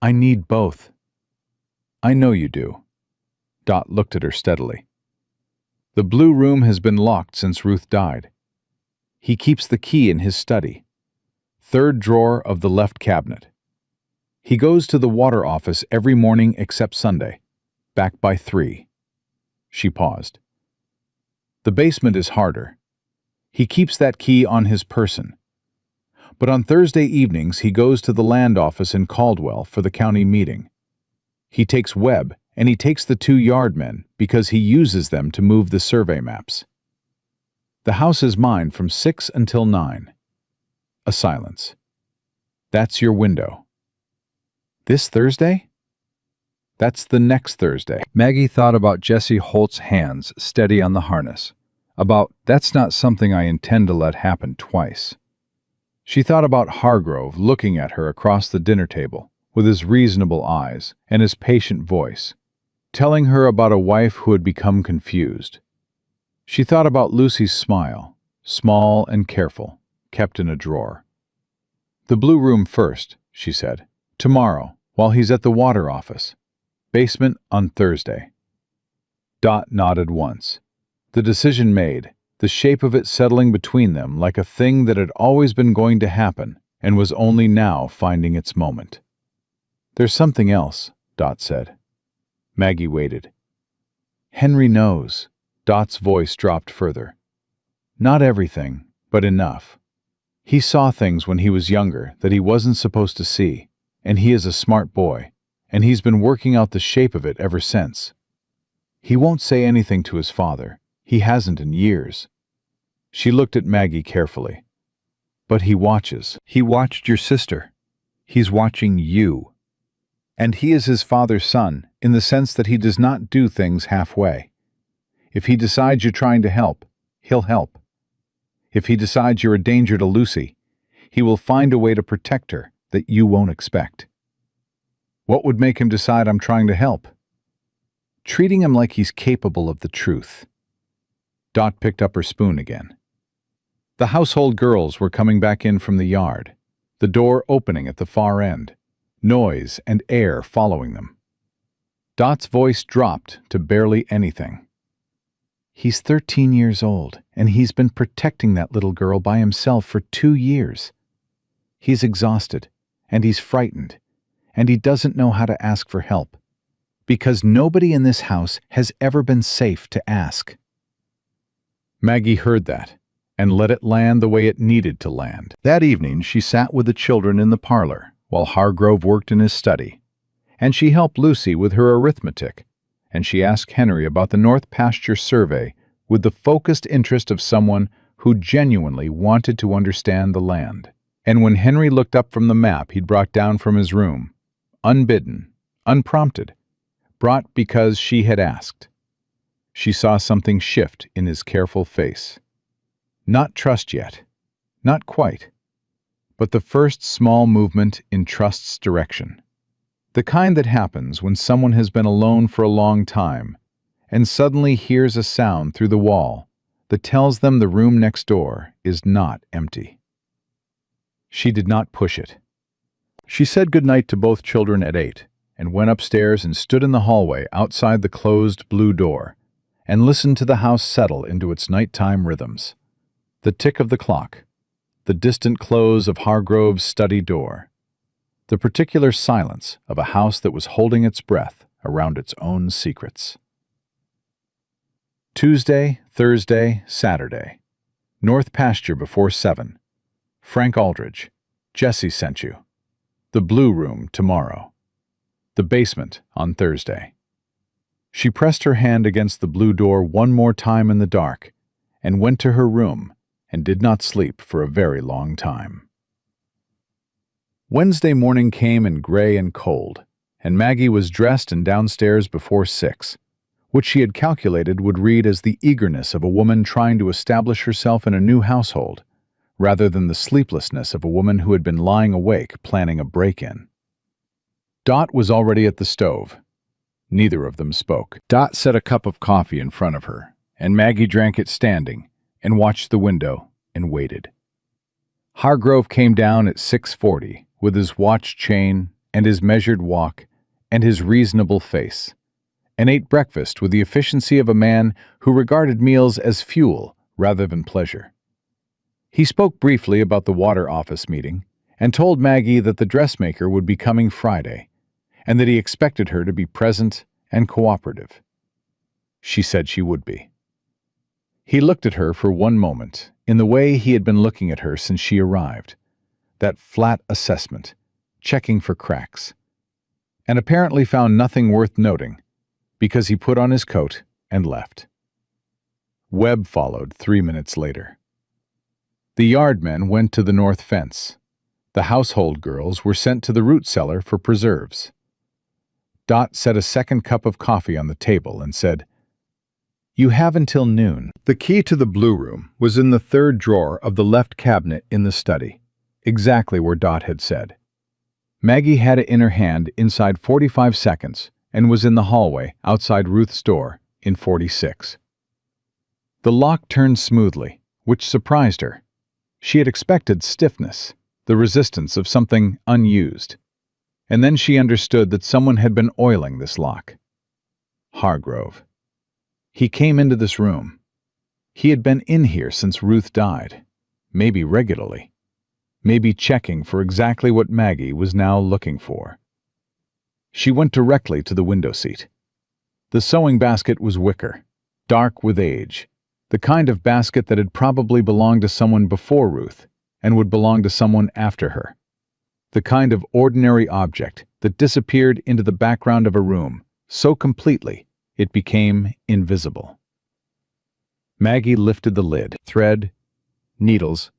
Speaker 1: I need both. I know you do. Dot looked at her steadily. The blue room has been locked since Ruth died. He keeps the key in his study, third drawer of the left cabinet. He goes to the water office every morning except Sunday, back by 3. She paused. The basement is harder. He keeps that key on his person. But on Thursday evenings he goes to the land office in Caldwell for the county meeting. He takes Webb and he takes the 2 yard men because he uses them to move the survey maps. The house is mine from 6 until 9. A silence. That's your window. This Thursday? That's the next Thursday.
Speaker 2: Maggie thought about Jesse Holt's hands steady on the harness, about that's not something I intend to let happen twice. She thought about Hargrove looking at her across the dinner table with his reasonable eyes and his patient voice, telling her about a wife who had become confused. She thought about Lucy's smile, small and careful, kept in a drawer. The blue room first, she said, tomorrow, while he's at the water office. Basement on Thursday. Dot nodded once. The decision made, the shape of it settling between them like a thing that had always been going to happen and was only now finding its moment. There's something else, Dot said. Maggie waited. Henry knows. Dot's voice dropped further. Not everything, but enough. He saw things when he was younger that he wasn't supposed to see, and he is a smart boy, and he's been working out the shape of it ever since. He won't say anything to his father. He hasn't in years. She looked at Maggie carefully. But he watches. He watched your sister. He's watching you. And he is his father's son in the sense that he does not do things halfway. If he decides you're trying to help, he'll help. If he decides you're a danger to Lucy, he will find a way to protect her that you won't expect. What would make him decide I'm trying to help? Treating him like he's capable of the truth. Dot picked up her spoon again. The household girls were coming back in from the yard, the door opening at the far end, noise and air following them. Dot's voice dropped to barely anything. He's 13 years old, and he's been protecting that little girl by himself for 2 years. He's exhausted, and he's frightened, and he doesn't know how to ask for help, because nobody in this house has ever been safe to ask. Maggie heard that, and let it land the way it needed to land. That evening she sat with the children in the parlor, while Hargrove worked in his study, and she helped Lucy with her arithmetic, and she asked Henry about the North Pasture survey with the focused interest of someone who genuinely wanted to understand the land. And when Henry looked up from the map he'd brought down from his room, unbidden, unprompted, brought because she had asked, she saw something shift in his careful face. Not trust yet, not quite, but the first small movement in trust's direction. The kind that happens when someone has been alone for a long time and suddenly hears a sound through the wall that tells them the room next door is not empty. She did not push it. She said goodnight to both children at 8 and went upstairs and stood in the hallway outside the closed blue door and listened to the house settle into its nighttime rhythms. The tick of the clock, the distant close of Hargrove's study door, the particular silence of a house that was holding its breath around its own secrets. Tuesday, Thursday, Saturday. North Pasture before 7. Frank Aldridge. Jesse sent you. The blue room tomorrow. The basement on Thursday. She pressed her hand against the blue door one more time in the dark and went to her room and did not sleep for a very long time. Wednesday morning came in gray and cold, and Maggie was dressed and downstairs before 6, which she had calculated would read as the eagerness of a woman trying to establish herself in a new household, rather than the sleeplessness of a woman who had been lying awake planning a break-in. Dot was already at the stove. Neither of them spoke. Dot set a cup of coffee in front of her, and Maggie drank it standing and watched the window and waited. Hargrove came down at 6:40 with his watch chain and his measured walk and his reasonable face, and ate breakfast with the efficiency of a man who regarded meals as fuel rather than pleasure. He spoke briefly about the water office meeting and told Maggie that the dressmaker would be coming Friday and that he expected her to be present and cooperative. She said she would be. He looked at her for one moment in the way he had been looking at her since she arrived, that flat assessment, checking for cracks, and apparently found nothing worth noting because he put on his coat and left. Webb followed 3 minutes later. The yardmen went to the north fence. The household girls were sent to the root cellar for preserves. Dot set a second cup of coffee on the table and said, "You have until noon." The key to the blue room was in the third drawer of the left cabinet in the study, exactly where Dot had said. Maggie had it in her hand inside 45 seconds and was in the hallway outside Ruth's door in 46. The lock turned smoothly, which surprised her. She had expected stiffness, the resistance of something unused. And then she understood that someone had been oiling this lock. Hargrove. He came into this room. He had been in here since Ruth died, maybe regularly, maybe checking for exactly what Maggie was now looking for. She went directly to the window seat. The sewing basket was wicker, dark with age, the kind of basket that had probably belonged to someone before Ruth and would belong to someone after her. The kind of ordinary object that disappeared into the background of a room so completely it became invisible. Maggie lifted the lid. Thread, needles,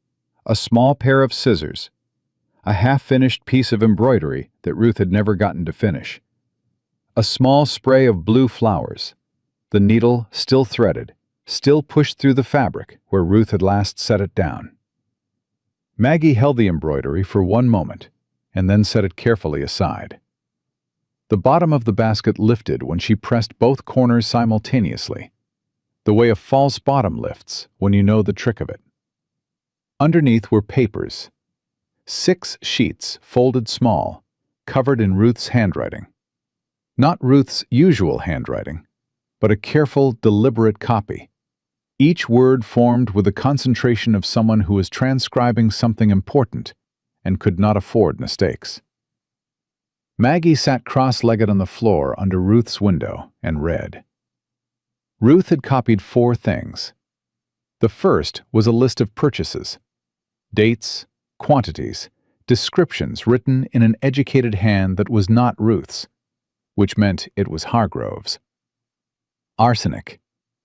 Speaker 2: a small pair of scissors, a half-finished piece of embroidery that Ruth had never gotten to finish, a small spray of blue flowers, the needle still threaded, still pushed through the fabric where Ruth had last set it down. Maggie held the embroidery for one moment and then set it carefully aside. The bottom of the basket lifted when she pressed both corners simultaneously, the way a false bottom lifts when you know the trick of it. Underneath were papers, 6 sheets folded small, covered in Ruth's handwriting. Not Ruth's usual handwriting, but a careful, deliberate copy. Each word formed with the concentration of someone who was transcribing something important and could not afford mistakes. Maggie sat cross-legged on the floor under Ruth's window and read. Ruth had copied 4 things. The first was a list of purchases, dates, quantities, descriptions written in an educated hand that was not Ruth's, which meant it was Hargrove's. Arsenic,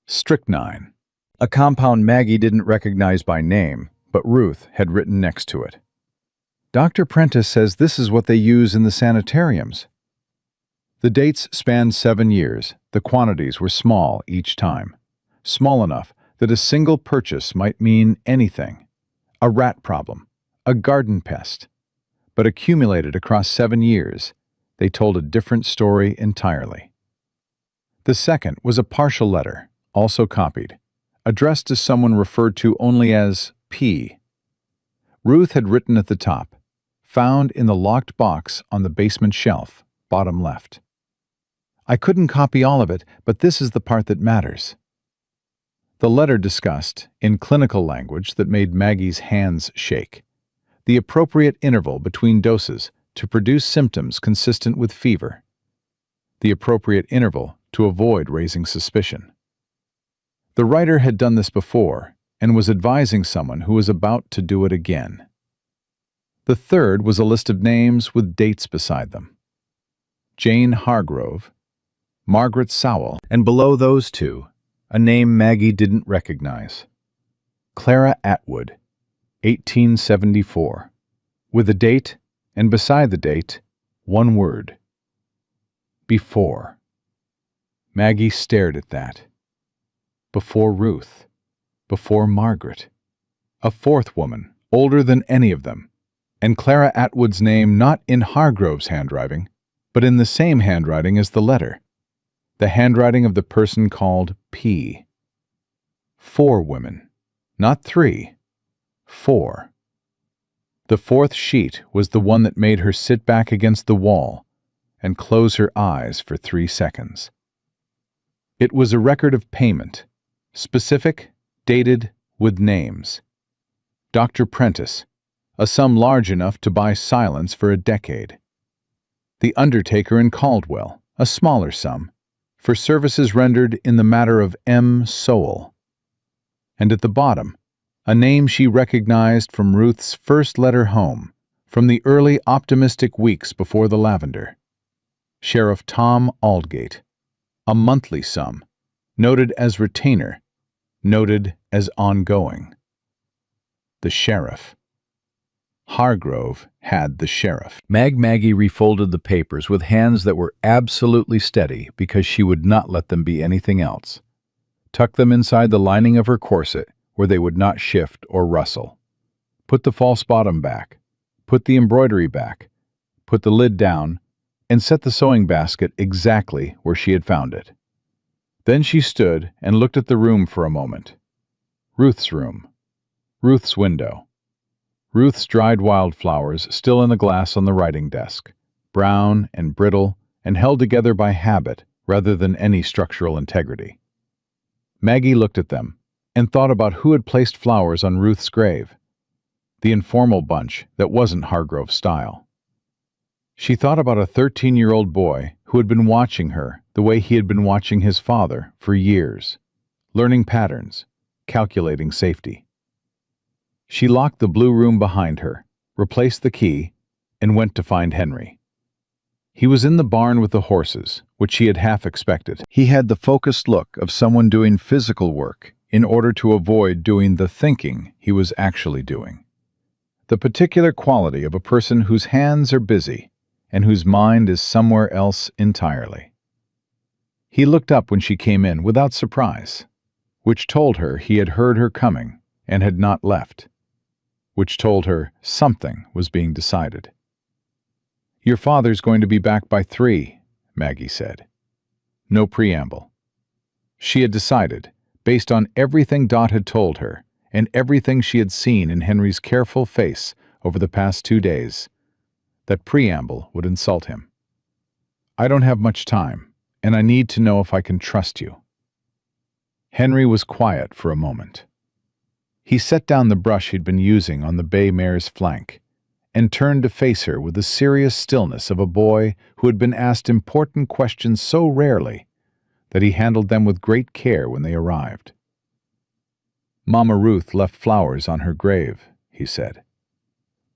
Speaker 2: strychnine, a compound Maggie didn't recognize by name, but Ruth had written next to it. Dr. Prentice says this is what they use in the sanitariums. The dates spanned 7 years. The quantities were small each time, small enough that a single purchase might mean anything. A rat problem, a garden pest. But accumulated across 7 years, they told a different story entirely. The second was a partial letter, also copied, addressed to someone referred to only as P. Ruth had written at the top, found in the locked box on the basement shelf, bottom left. I couldn't copy all of it, but this is the part that matters. The letter discussed, in clinical language that made Maggie's hands shake, the appropriate interval between doses to produce symptoms consistent with fever, the appropriate interval to avoid raising suspicion. The writer had done this before and was advising someone who was about to do it again. The third was a list of names with dates beside them. Jane Hargrove, Margaret Sowell, and below those two, a name Maggie didn't recognize. Clara Atwood, 1874, with a date, and beside the date, one word. Before. Maggie stared at that. Before Ruth. Before Margaret. A fourth woman, older than any of them, and Clara Atwood's name not in Hargrove's handwriting, but in the same handwriting as the letter, the handwriting of the person called P.
Speaker 1: 4 women. Not 3. 4. The 4th sheet was the one that made her sit back against the wall and close her eyes for 3 seconds. It was a record of payment, specific, dated, with names. Dr. Prentice, a sum large enough to buy silence for a decade. The undertaker in Caldwell, a smaller sum, for services rendered in the matter of M. Sowell. And at the bottom, a name she recognized from Ruth's first letter home, from the early optimistic weeks before the lavender. Sheriff Tom Aldgate, a monthly sum, noted as retainer, noted as ongoing. The sheriff. Hargrove had the sheriff. Maggie refolded the papers with hands that were absolutely steady because she would not let them be anything else. Tucked them inside the lining of her corset where they would not shift or rustle. Put the false bottom back. Put the embroidery back. Put the lid down and set the sewing basket exactly where she had found it. Then she stood and looked at the room for a moment. Ruth's room. Ruth's window. Ruth's dried wildflowers still in the glass on the writing desk, brown and brittle and held together by habit rather than any structural integrity. Maggie looked at them and thought about who had placed flowers on Ruth's grave, the informal bunch that wasn't Hargrove's style. She thought about a 13-year-old boy who had been watching her the way he had been watching his father for years, learning patterns, calculating safety. She locked the blue room behind her, replaced the key, and went to find Henry. He was in the barn with the horses, which she had half expected. He had the focused look of someone doing physical work in order to avoid doing the thinking he was actually doing. The particular quality of a person whose hands are busy and whose mind is somewhere else entirely. He looked up when she came in without surprise, which told her he had heard her coming and had not left, which told her something was being decided. "Your father's going to be back by 3, Maggie said. No preamble. She had decided, based on everything Dot had told her and everything she had seen in Henry's careful face over the past 2 days, that preamble would insult him. "I don't have much time, and I need to know if I can trust you." Henry was quiet for a moment. He set down the brush he'd been using on the bay mare's flank and turned to face her with the serious stillness of a boy who had been asked important questions so rarely that he handled them with great care when they arrived. "Mama Ruth left flowers on her grave," he said,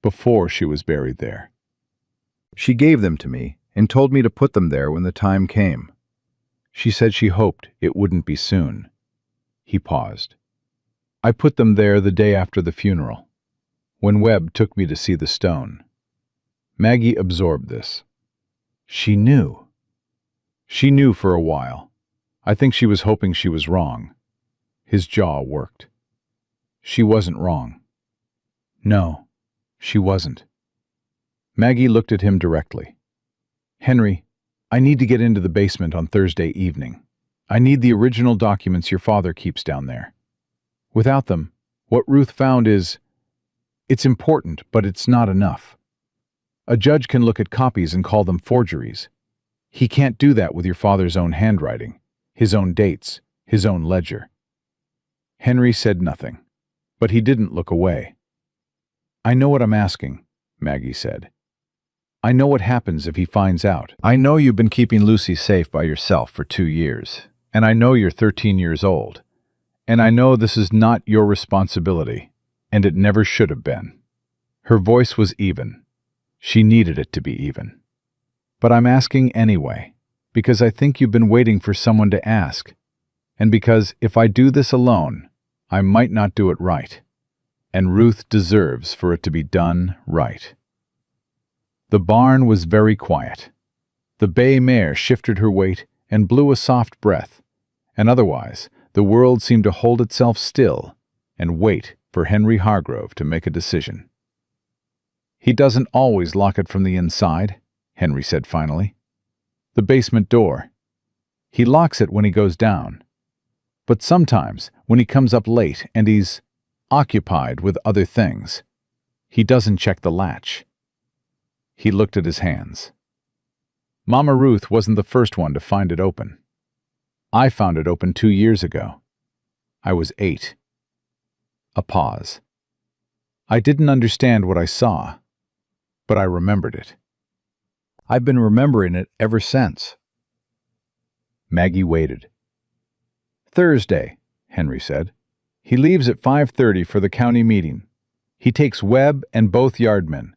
Speaker 1: "before she was buried there. She gave them to me and told me to put them there when the time came. She said she hoped it wouldn't be soon." He paused. "I put them there the day after the funeral, when Webb took me to see the stone." Maggie absorbed this. She knew. She knew for a while. I think she was hoping she was wrong. His jaw worked. She wasn't wrong. No, she wasn't. Maggie looked at him directly. "Henry, I need to get into the basement on Thursday evening. I need the original documents your father keeps down there. Without them, what Ruth found it's important, but it's not enough. A judge can look at copies and call them forgeries. He can't do that with your father's own handwriting, his own dates, his own ledger." Henry said nothing, but he didn't look away. "I know what I'm asking," Maggie said. "I know what happens if he finds out. I know you've been keeping Lucy safe by yourself for 2 years, and I know you're 13 years old. And I know this is not your responsibility, and it never should have been." Her voice was even. She needed it to be even. "But I'm asking anyway, because I think you've been waiting for someone to ask, and because if I do this alone, I might not do it right, and Ruth deserves for it to be done right." The barn was very quiet. The bay mare shifted her weight and blew a soft breath, and otherwise the world seemed to hold itself still and wait for Henry Hargrove to make a decision. "He doesn't always lock it from the inside," Henry said finally. "The basement door. He locks it when he goes down. But sometimes, when he comes up late and he's occupied with other things, he doesn't check the latch. He looked at his hands. Mama Ruth wasn't the first one to find it open. I found it open 2 years ago. I was 8. A pause. I didn't understand what I saw, but I remembered it. I've been remembering it ever since. Maggie waited. Thursday, Henry said. He leaves at 5:30 for the county meeting. He takes Webb and both yardmen.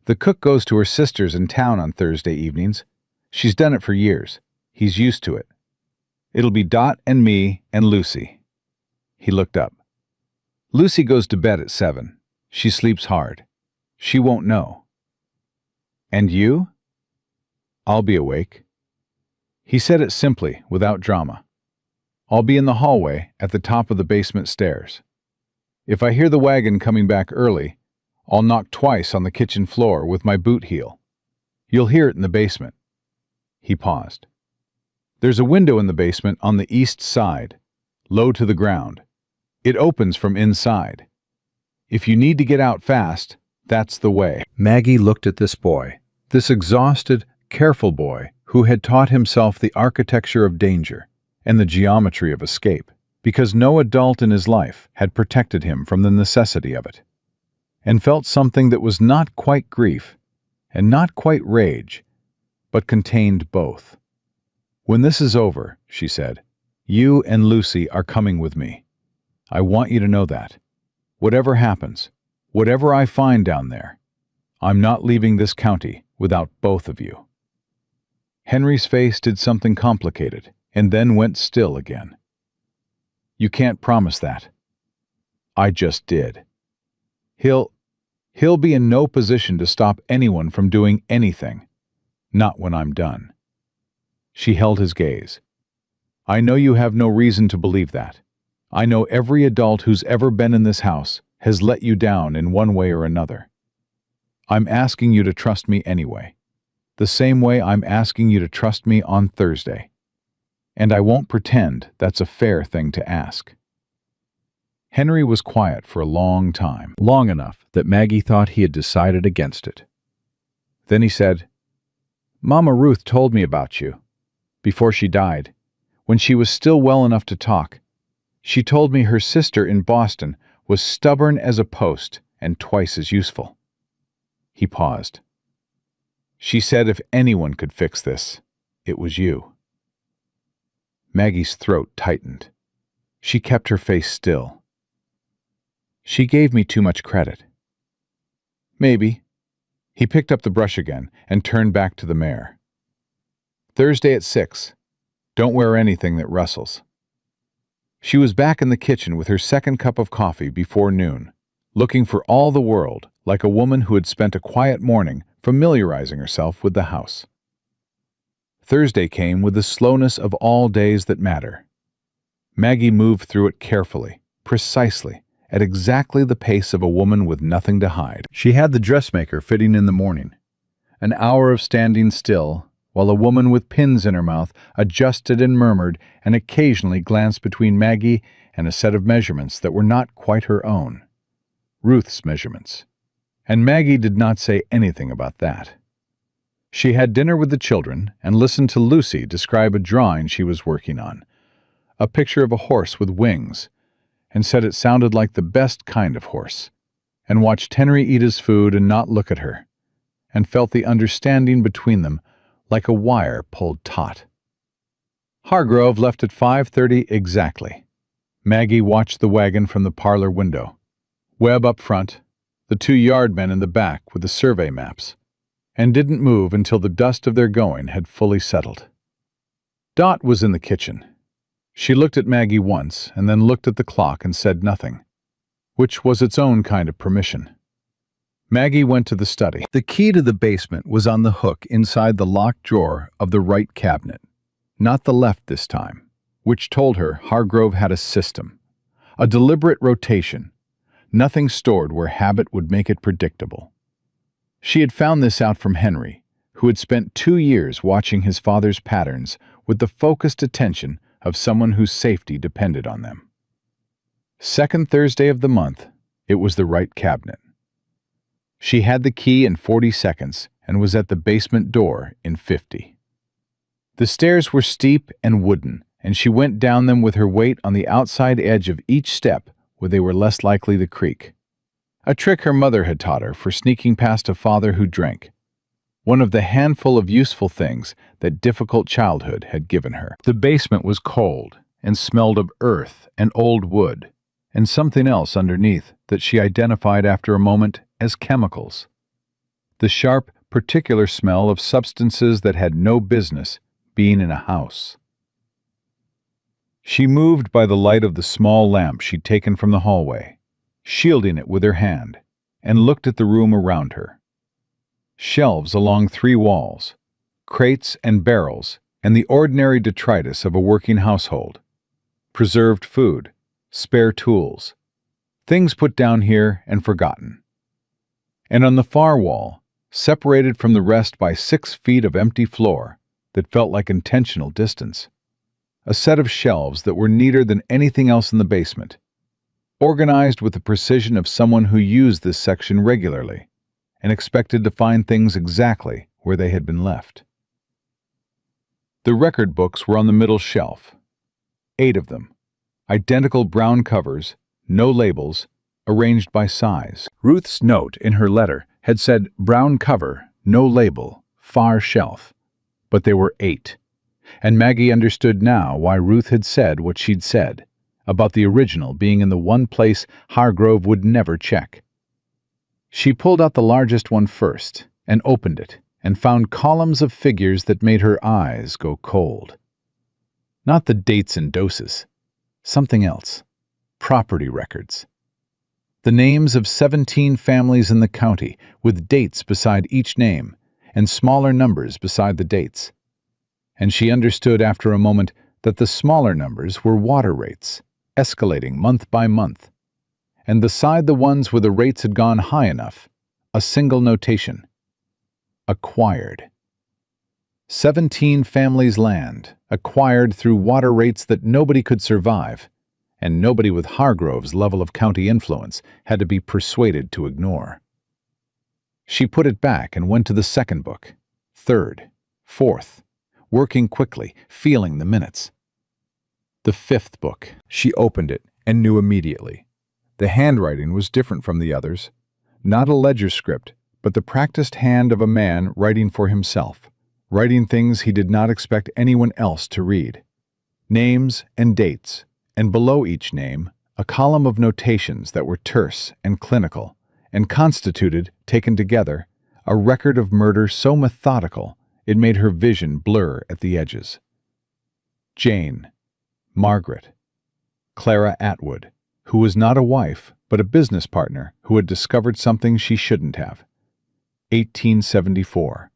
Speaker 1: The cook goes to her sister's in town on Thursday evenings. She's done it for years. He's used to it. It'll be Dot and me and Lucy. He looked up. Lucy goes to bed at 7. She sleeps hard. She won't know. And you? I'll be awake. He said it simply, without drama. I'll be in the hallway at the top of the basement stairs. If I hear the wagon coming back early, I'll knock twice on the kitchen floor with my boot heel. You'll hear it in the basement. He paused. There's a window in the basement on the east side, low to the ground. It opens from inside. If you need to get out fast, that's the way. Maggie looked at this boy, this exhausted, careful boy who had taught himself the architecture of danger and the geometry of escape, because no adult in his life had protected him from the necessity of it, and felt something that was not quite grief and not quite rage, but contained both. When this is over, she said, you and Lucy are coming with me. I want you to know that. Whatever happens, whatever I find down there, I'm not leaving this county without both of you. Henry's face did something complicated and then went still again. You can't promise that. I just did. He'll be in no position to stop anyone from doing anything. Not when I'm done. She held his gaze. I know you have no reason to believe that. I know every adult who's ever been in this house has let you down in one way or another. I'm asking you to trust me anyway, the same way I'm asking you to trust me on Thursday. And I won't pretend that's a fair thing to ask. Henry was quiet for a long time, long enough that Maggie thought he had decided against it. Then he said, Mama Ruth told me about you. Before she died, when she was still well enough to talk, she told me her sister in Boston was stubborn as a post and twice as useful. He paused. She said if anyone could fix this, it was you. Maggie's throat tightened. She kept her face still. She gave me too much credit. Maybe. He picked up the brush again and turned back to the mare. Thursday at 6. Don't wear anything that rustles. She was back in the kitchen with her second cup of coffee before noon, looking for all the world like a woman who had spent a quiet morning familiarizing herself with the house. Thursday came with the slowness of all days that matter. Maggie moved through it carefully, precisely, at exactly the pace of a woman with nothing to hide. She had the dressmaker fitting in the morning. An hour of standing still, while a woman with pins in her mouth adjusted and murmured and occasionally glanced between Maggie and a set of measurements that were not quite her own. Ruth's measurements. And Maggie did not say anything about that. She had dinner with the children and listened to Lucy describe a drawing she was working on, a picture of a horse with wings, and said it sounded like the best kind of horse, and watched Henry eat his food and not look at her, and felt the understanding between them like a wire pulled taut. Hargrove left at 5:30 exactly. Maggie watched the wagon from the parlor window. Webb up front, the 2 yardmen in the back with the survey maps, and didn't move until the dust of their going had fully settled. Dot was in the kitchen. She looked at Maggie once and then looked at the clock and said nothing, which was its own kind of permission. Maggie went to the study. The key to the basement was on the hook inside the locked drawer of the right cabinet, not the left this time, which told her Hargrove had a system, a deliberate rotation, nothing stored where habit would make it predictable. She had found this out from Henry, who had spent 2 years watching his father's patterns with the focused attention of someone whose safety depended on them. Second Thursday of the month, it was the right cabinet. She had the key in 40 seconds and was at the basement door in 50. The stairs were steep and wooden, and she went down them with her weight on the outside edge of each step where they were less likely to creak. A trick her mother had taught her for sneaking past a father who drank. One of the handful of useful things that difficult childhood had given her. The basement was cold and smelled of earth and old wood, and something else underneath that she identified after a moment as chemicals. The sharp, particular smell of substances that had no business being in a house. She moved by the light of the small lamp she'd taken from the hallway, shielding it with her hand, and looked at the room around her. Shelves along 3 walls, crates and barrels, and the ordinary detritus of a working household. Preserved food, spare tools, things put down here and forgotten. And on the far wall, separated from the rest by 6 feet of empty floor that felt like intentional distance, a set of shelves that were neater than anything else in the basement, organized with the precision of someone who used this section regularly and expected to find things exactly where they had been left. The record books were on the middle shelf, 8 of them, identical brown covers, no labels, arranged by size. Ruth's note in her letter had said brown cover, no label, far shelf, but there were 8, and Maggie understood now why Ruth had said what she'd said about the original being in the one place Hargrove would never check. She pulled out the largest one first and opened it and found columns of figures that made her eyes go cold. Not the dates and doses, something else. Property records. The names of 17 families in the county, with dates beside each name and smaller numbers beside the dates. And she understood after a moment that the smaller numbers were water rates, escalating month by month, and beside the ones where the rates had gone high enough, a single notation: acquired. 17 families' land, acquired through water rates that nobody could survive, and nobody with Hargrove's level of county influence had to be persuaded to ignore. She put it back and went to the second book, third, fourth, working quickly, feeling the minutes. The 5th book. She opened it and knew immediately. The handwriting was different from the others. Not a ledger script, but the practiced hand of a man writing for himself, writing things he did not expect anyone else to read. Names and dates, and below each name, a column of notations that were terse and clinical, and constituted, taken together, a record of murder so methodical it made her vision blur at the edges. Jane, Margaret, Clara Atwood, who was not a wife, but a business partner who had discovered something she shouldn't have. 1874.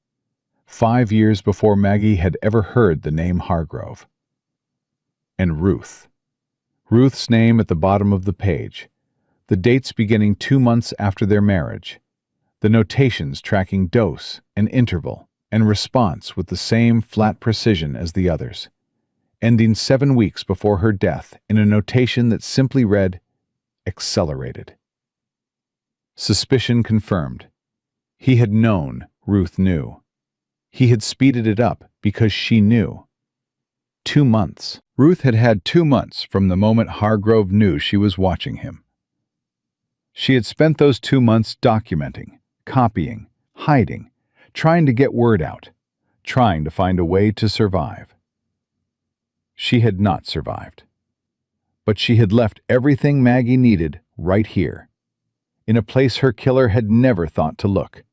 Speaker 1: 5 years before Maggie had ever heard the name Hargrove. And Ruth. Ruth's name at the bottom of the page. The dates beginning 2 months after their marriage. The notations tracking dose and interval and response with the same flat precision as the others. Ending 7 weeks before her death in a notation that simply read, accelerated. Suspicion confirmed. He had known Ruth knew. He had speeded it up because she knew. 2 months. Ruth had had 2 months from the moment Hargrove knew she was watching him. She had spent those 2 months documenting, copying, hiding, trying to get word out, trying to find a way to survive. She had not survived. But she had left everything Maggie needed right here, in a place her killer had never thought to look,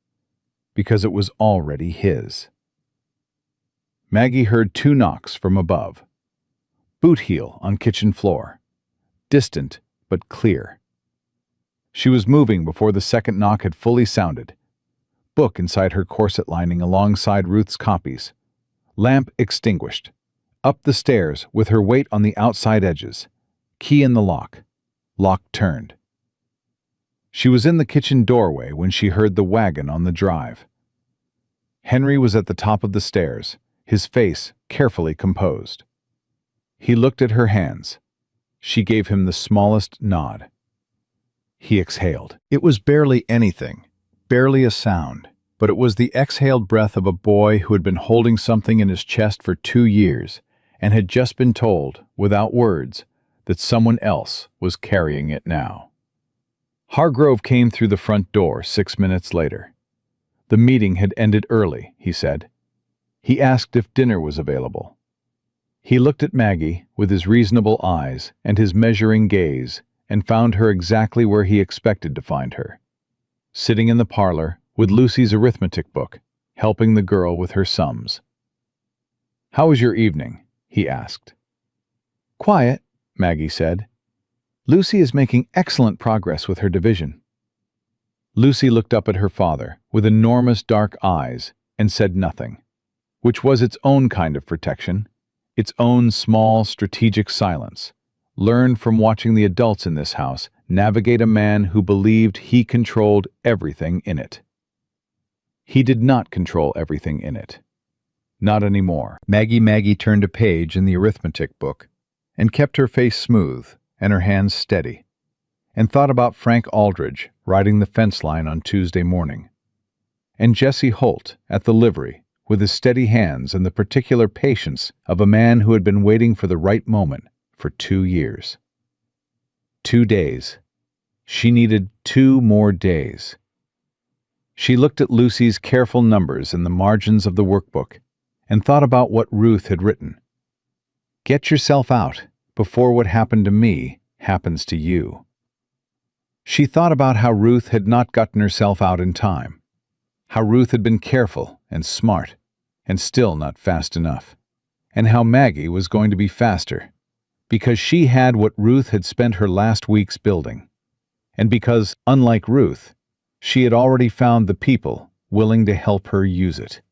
Speaker 1: because it was already his. Maggie heard 2 knocks from above. Boot heel on kitchen floor. Distant, but clear. She was moving before the second knock had fully sounded. Book inside her corset lining alongside Ruth's copies. Lamp extinguished. Up the stairs with her weight on the outside edges. Key in the lock. Lock turned. She was in the kitchen doorway when she heard the wagon on the drive. Henry was at the top of the stairs, his face carefully composed. He looked at her hands. She gave him the smallest nod. He exhaled. It was barely anything, barely a sound, but it was the exhaled breath of a boy who had been holding something in his chest for 2 years and had just been told, without words, that someone else was carrying it now. Hargrove came through the front door 6 minutes later. The meeting had ended early, he said. He asked if dinner was available. He looked at Maggie with his reasonable eyes and his measuring gaze and found her exactly where he expected to find her, sitting in the parlor with Lucy's arithmetic book, helping the girl with her sums. "How was your evening?" he asked. "Quiet," Maggie said. "Lucy is making excellent progress with her division." Lucy looked up at her father with enormous dark eyes and said nothing, which was its own kind of protection, its own small strategic silence, learned from watching the adults in this house navigate a man who believed he controlled everything in it. He did not control everything in it. Not anymore. Maggie turned a page in the arithmetic book and kept her face smooth and her hands steady, and thought about Frank Aldridge riding the fence line on Tuesday morning, and Jesse Holt at the livery with his steady hands and the particular patience of a man who had been waiting for the right moment for 2 years. 2 days. She needed 2 more days. She looked at Lucy's careful numbers in the margins of the workbook and thought about what Ruth had written. "Get yourself out before what happened to me happens to you." She thought about how Ruth had not gotten herself out in time, how Ruth had been careful and smart and still not fast enough, and how Maggie was going to be faster, because she had what Ruth had spent her last weeks building, and because, unlike Ruth, she had already found the people willing to help her use it.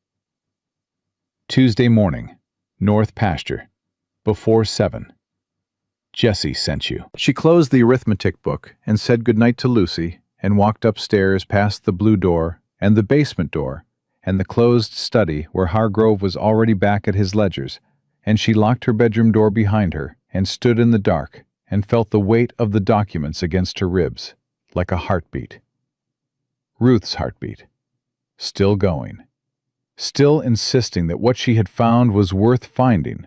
Speaker 1: Tuesday morning, North Pasture, before 7. "Jessie sent you." She closed the arithmetic book and said goodnight to Lucy and walked upstairs past the blue door and the basement door and the closed study where Hargrove was already back at his ledgers, and she locked her bedroom door behind her and stood in the dark and felt the weight of the documents against her ribs, like a heartbeat. Ruth's heartbeat. Still going. Still insisting that what she had found was worth finding,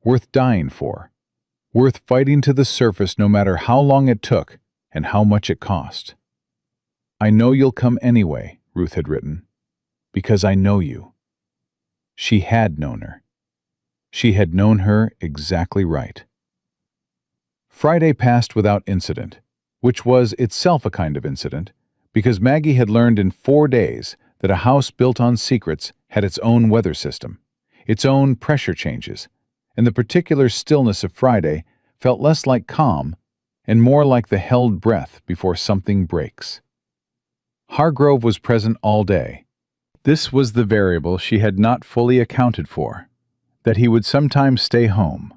Speaker 1: worth dying for, worth fighting to the surface no matter how long it took and how much it cost. "I know you'll come anyway," Ruth had written, "because I know you." She had known her. She had known her exactly right. Friday passed without incident, which was itself a kind of incident, because Maggie had learned in 4 days that a house built on secrets had its own weather system, its own pressure changes, and the particular stillness of Friday felt less like calm and more like the held breath before something breaks. Hargrove was present all day. This was the variable she had not fully accounted for, that he would sometimes stay home,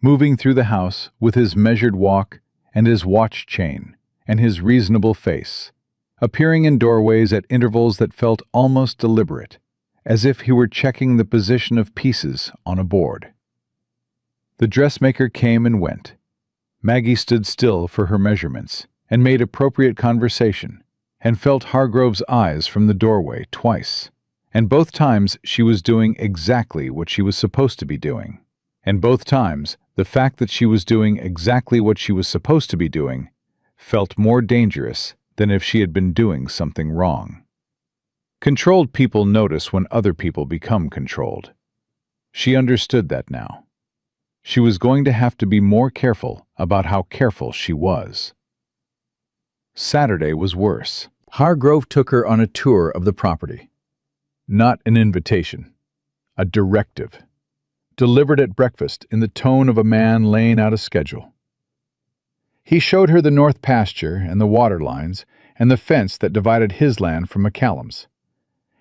Speaker 1: moving through the house with his measured walk and his watch chain and his reasonable face, appearing in doorways at intervals that felt almost deliberate, as if he were checking the position of pieces on a board. The dressmaker came and went. Maggie stood still for her measurements and made appropriate conversation, and felt Hargrove's eyes from the doorway twice, and both times she was doing exactly what she was supposed to be doing, and both times the fact that she was doing exactly what she was supposed to be doing felt more dangerous than if she had been doing something wrong. Controlled people notice when other people become controlled. She understood that now. She was going to have to be more careful about how careful she was. Saturday was worse. Hargrove took her on a tour of the property. Not an invitation, a directive, delivered at breakfast in the tone of a man laying out a schedule. He showed her the north pasture and the water lines and the fence that divided his land from McCallum's.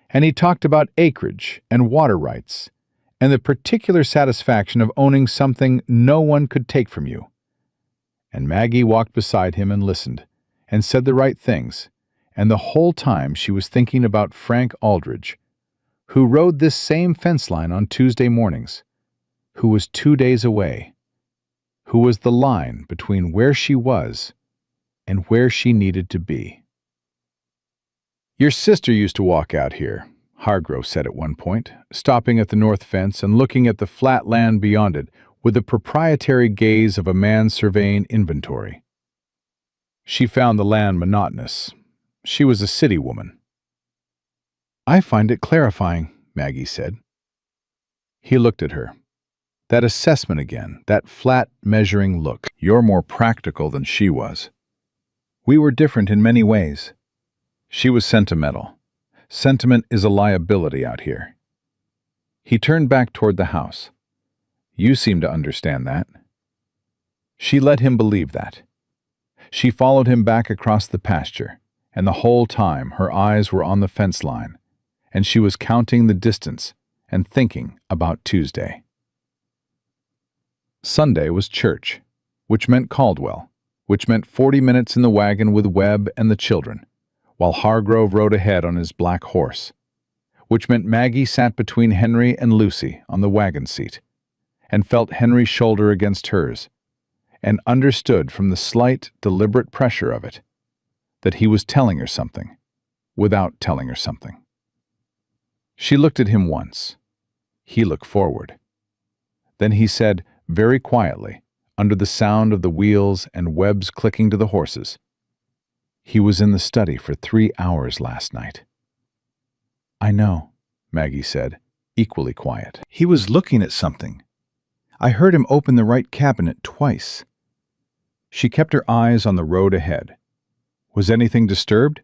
Speaker 1: And he talked about acreage and water rights and the particular satisfaction of owning something no one could take from you. And Maggie walked beside him and listened, and said the right things, and the whole time she was thinking about Frank Aldridge, who rode this same fence line on Tuesday mornings, who was 2 days away, who was the line between where she was and where she needed to be. "Your sister used to walk out here," Hargrove said at one point, stopping at the north fence and looking at the flat land beyond it with the proprietary gaze of a man surveying inventory. "She found the land monotonous. She was a city woman." "I find it clarifying," Maggie said. He looked at her. That assessment again, that flat, measuring look. "You're more practical than she was. We were different in many ways. She was sentimental. Sentiment is a liability out here." He turned back toward the house. "You seem to understand that." She let him believe that. She followed him back across the pasture, and the whole time her eyes were on the fence line, and she was counting the distance and thinking about Tuesday. Sunday was church, which meant Caldwell, which meant 40 minutes in the wagon with Webb and the children, while Hargrove rode ahead on his black horse, which meant Maggie sat between Henry and Lucy on the wagon seat, and felt Henry's shoulder against hers, and understood from the slight, deliberate pressure of it that he was telling her something, without telling her something. She looked at him once. He looked forward. Then he said, very quietly, under the sound of the wheels and Webb's clicking to the horses, "He was in the study for 3 hours last night." "I know," Maggie said, equally quiet. "He was looking at something. I heard him open the right cabinet twice." She kept her eyes on the road ahead. "Was anything disturbed?"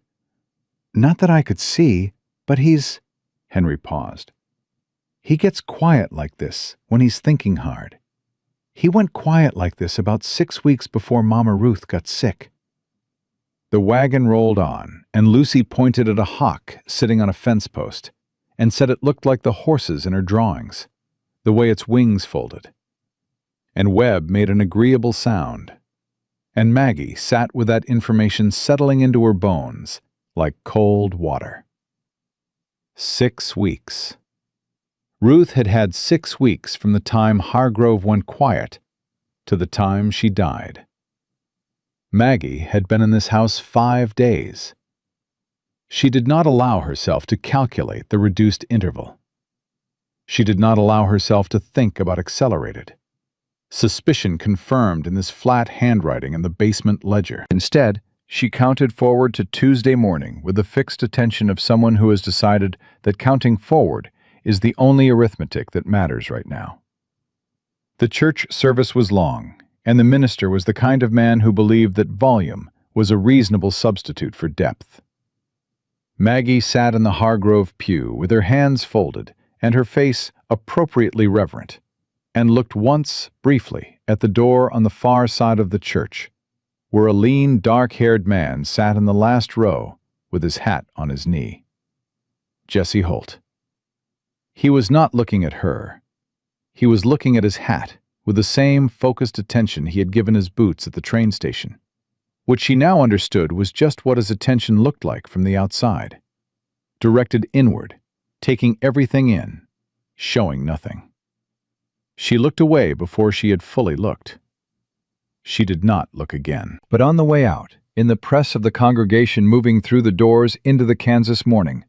Speaker 1: "Not that I could see, but he's—" Henry paused. "He gets quiet like this when he's thinking hard. He went quiet like this about 6 weeks before Mama Ruth got sick." The wagon rolled on, and Lucy pointed at a hawk sitting on a fence post and said it looked like the horses in her drawings, the way its wings folded. And Webb made an agreeable sound, and Maggie sat with that information settling into her bones like cold water. 6 weeks. Ruth had had 6 weeks from the time Hargrove went quiet to the time she died. Maggie had been in this house 5 days. She did not allow herself to calculate the reduced interval. She did not allow herself to think about accelerated. Suspicion confirmed in this flat handwriting in the basement ledger. Instead, she counted forward to Tuesday morning with the fixed attention of someone who has decided that counting forward is the only arithmetic that matters right now. The church service was long, and the minister was the kind of man who believed that volume was a reasonable substitute for depth. Maggie sat in the Hargrove pew with her hands folded and her face appropriately reverent, and looked once, briefly, at the door on the far side of the church, where a lean, dark-haired man sat in the last row with his hat on his knee. Jesse Holt. He was not looking at her. He was looking at his hat with the same focused attention he had given his boots at the train station, which she now understood was just what his attention looked like from the outside, directed inward, taking everything in, showing nothing. She looked away before she had fully looked. She did not look again. But on the way out, in the press of the congregation moving through the doors into the Kansas morning,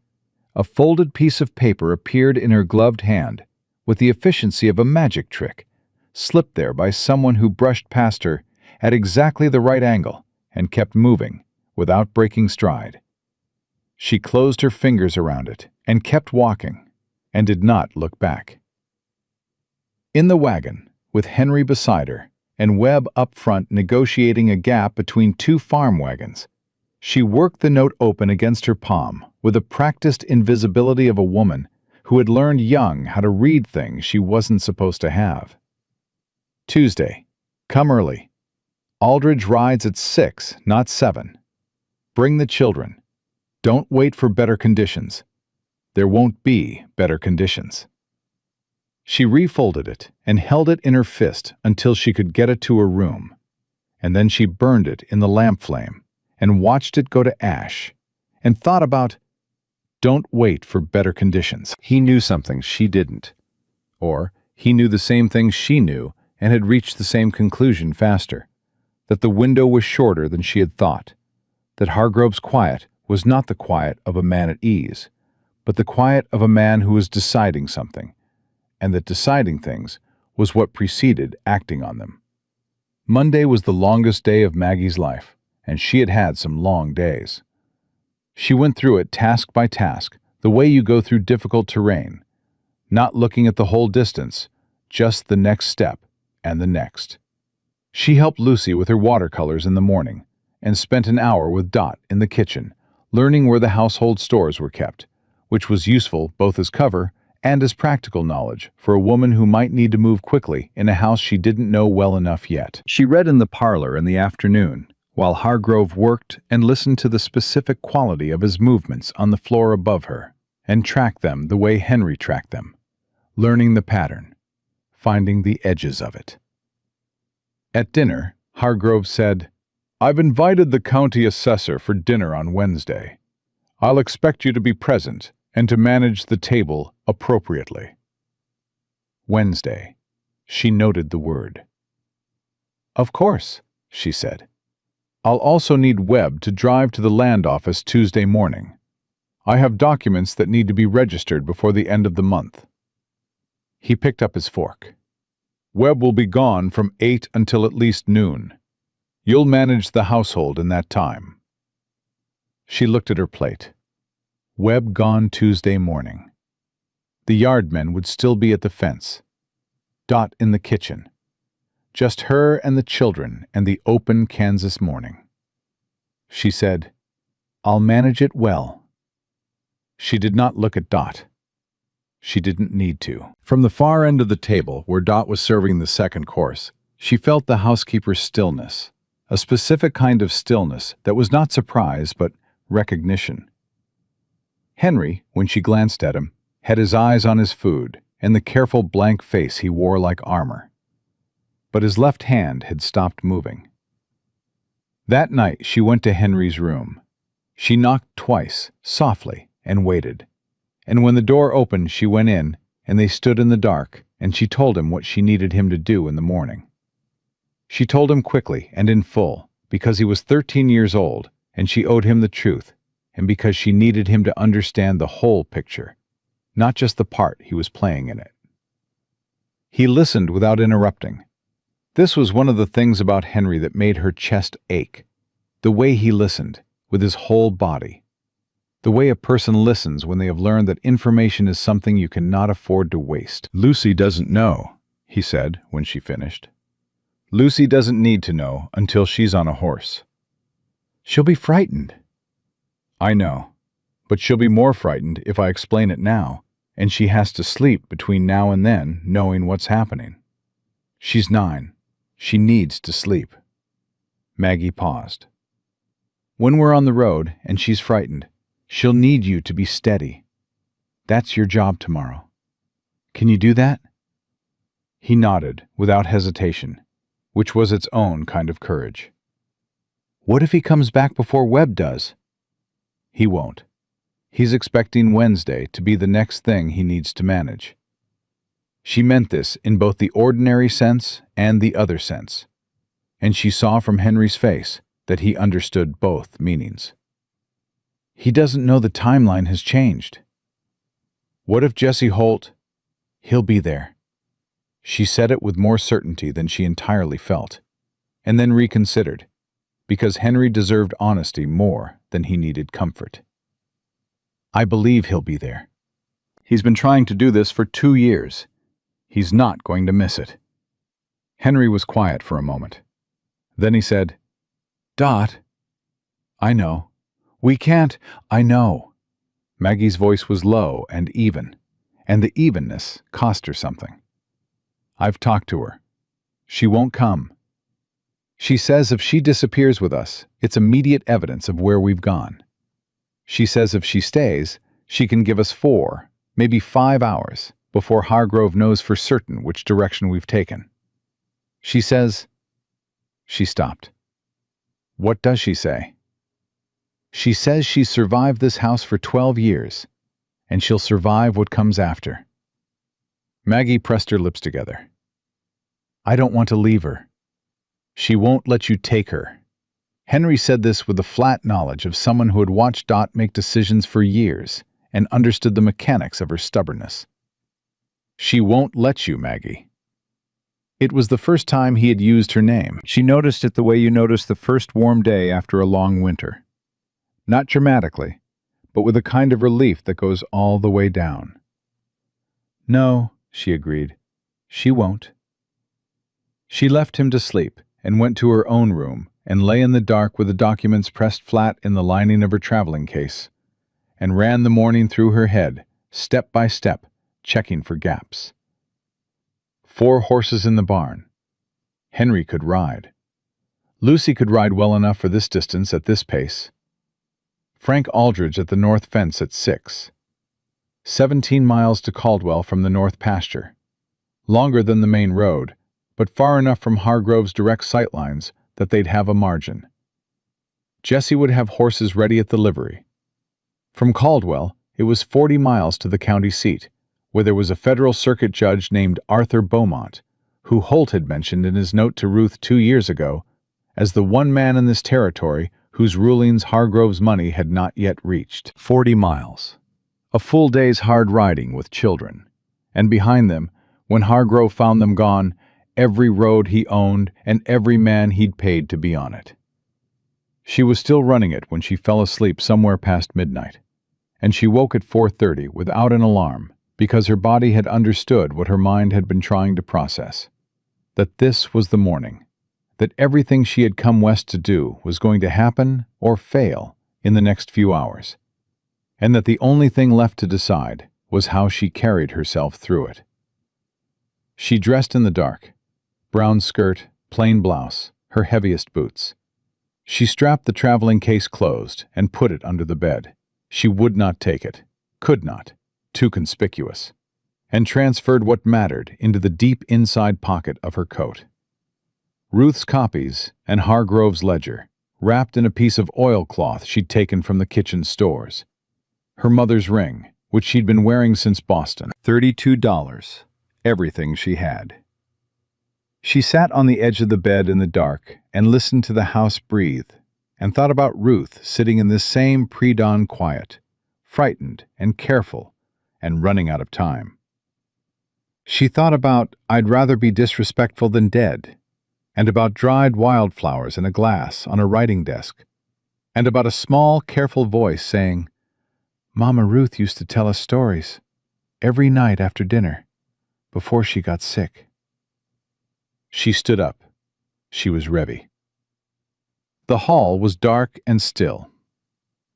Speaker 1: a folded piece of paper appeared in her gloved hand with the efficiency of a magic trick, slipped there by someone who brushed past her at exactly the right angle and kept moving without breaking stride. She closed her fingers around it and kept walking and did not look back. In the wagon, with Henry beside her and Webb up front negotiating a gap between 2 farm wagons, she worked the note open against her palm with the practiced invisibility of a woman who had learned young how to read things she wasn't supposed to have. Tuesday. Come early. Aldridge rides at 6, not 7. Bring the children. Don't wait for better conditions. There won't be better conditions. She refolded it and held it in her fist until she could get it to her room, and then she burned it in the lamp flame and watched it go to ash, and thought about, don't wait for better conditions. He knew something she didn't. Or he knew the same thing she knew
Speaker 2: and had reached the same conclusion faster, that the window was shorter than she had thought, that Hargrove's quiet was not the quiet of a man at ease, but the quiet of a man who was deciding something, and that deciding things was what preceded acting on them. Monday was the longest day of Maggie's life, and she had had some long days. She went through it task by task, the way you go through difficult terrain, not looking at the whole distance, just the next step and the next. She helped Lucy with her watercolors in the morning, and spent an hour with Dot in the kitchen, learning where the household stores were kept, which was useful both as cover and as practical knowledge for a woman who might need to move quickly in a house she didn't know well enough yet. She read in the parlor in the afternoon, while Hargrove worked and listened to the specific quality of his movements on the floor above her, and tracked them the way Henry tracked them, learning the pattern, finding the edges of it. At dinner, Hargrove said, "I've invited the county assessor for dinner on Wednesday. I'll expect you to be present and to manage the table appropriately." Wednesday. She noted the word. "Of course," she said. "I'll also need Webb to drive to the land office Tuesday morning. I have documents that need to be registered before the end of the month." He picked up his fork. "Webb will be gone from 8 until at least noon. You'll manage the household in that time." She looked at her plate. Webb gone Tuesday morning. The yardmen would still be at the fence. Dot in the kitchen. Just her and the children and the open Kansas morning. She said, "I'll manage it well." She did not look at Dot. She didn't need to. From the far end of the table, where Dot was serving the second course, she felt the housekeeper's stillness, a specific kind of stillness that was not surprise but recognition. Henry, when she glanced at him, had his eyes on his food and the careful blank face he wore like armor. But his left hand had stopped moving. That night she went to Henry's room. She knocked twice, softly, and waited. And when the door opened, she went in, and they stood in the dark, and she told him what she needed him to do in the morning. She told him quickly and in full, because he was 13 years old, and she owed him the truth, and because she needed him to understand the whole picture, not just the part he was playing in it. He listened without interrupting. This was one of the things about Henry that made her chest ache, the way he listened, with his whole body. The way a person listens when they have learned that information is something you cannot afford to waste. "Lucy doesn't know," he said when she finished. "Lucy doesn't need to know until she's on a horse. She'll be frightened." "I know, but she'll be more frightened if I explain it now, and she has to sleep between now and then knowing what's happening. She's 9. She needs to sleep." Maggie paused. "When we're on the road and she's frightened, she'll need you to be steady. That's your job tomorrow. Can you do that?" He nodded without hesitation, which was its own kind of courage. "What if he comes back before Webb does?" "He won't. He's expecting Wednesday to be the next thing he needs to manage." She meant this in both the ordinary sense and the other sense, and she saw from Henry's face that he understood both meanings. "He doesn't know the timeline has changed." "What if Jesse Holt—" "He'll be there." She said it with more certainty than she entirely felt, and then reconsidered, because Henry deserved honesty more than he needed comfort. "I believe he'll be there. He's been trying to do this for 2 years. He's not going to miss it." Henry was quiet for a moment. Then he said, "Dot." "I know. We can't—" "I know." Maggie's voice was low and even, and the evenness cost her something. "I've talked to her. She won't come. She says if she disappears with us, it's immediate evidence of where we've gone. She says if she stays, she can give us 4, maybe 5 hours before Hargrove knows for certain which direction we've taken. She says—" She stopped. "What does she say?" "She says she's survived this house for 12 years, and she'll survive what comes after." Maggie pressed her lips together.
Speaker 1: I don't want to leave her. She won't let you take her. Henry said this with the flat knowledge of someone who had watched Dot make decisions for years and understood the mechanics of her stubbornness. She won't let you, Maggie. It was the first time he had used her name.
Speaker 2: She noticed it the way you notice the first warm day after a long winter. Not dramatically, but with a kind of relief that goes all the way down. No, she agreed. She won't. She left him to sleep and went to her own room and lay in the dark with the documents pressed flat in the lining of her traveling case, and ran the morning through her head, step by step, checking for gaps. 4 horses in the barn. Henry could ride. Lucy could ride well enough for this distance at this pace. Frank Aldridge at the north fence at 6. 17 miles to Caldwell from the north pasture. Longer than the main road, but far enough from Hargrove's direct sightlines that they'd have a margin. Jessie would have horses ready at the livery. From Caldwell, it was 40 miles to the county seat, where there was a federal circuit judge named Arthur Beaumont, who Holt had mentioned in his note to Ruth 2 years ago as the one man in this territory whose rulings Hargrove's money had not yet reached. 40 miles. A full day's hard riding with children. And behind them, when Hargrove found them gone, every road he owned and every man he'd paid to be on it. She was still running it when she fell asleep somewhere past midnight, and she woke at 4:30 without an alarm because her body had understood what her mind had been trying to process. That this was the morning, that everything she had come west to do was going to happen or fail in the next few hours, and that the only thing left to decide was how she carried herself through it. She dressed in the dark, brown skirt, plain blouse, her heaviest boots. She strapped the traveling case closed and put it under the bed. She would not take it, could not, too conspicuous, and transferred what mattered into the deep inside pocket of her coat. Ruth's copies and Hargrove's ledger, wrapped in a piece of oilcloth she'd taken from the kitchen stores. Her mother's ring, which she'd been wearing since Boston. $32, everything she had. She sat on the edge of the bed in the dark and listened to the house breathe and thought about Ruth sitting in this same pre-dawn quiet, frightened and careful and running out of time. She thought about "I'd rather be disrespectful than dead," and about dried wildflowers in a glass on a writing desk, and about a small, careful voice saying, "Mama Ruth used to tell us stories every night after dinner, before she got sick." She stood up. She was ready. The hall was dark and still.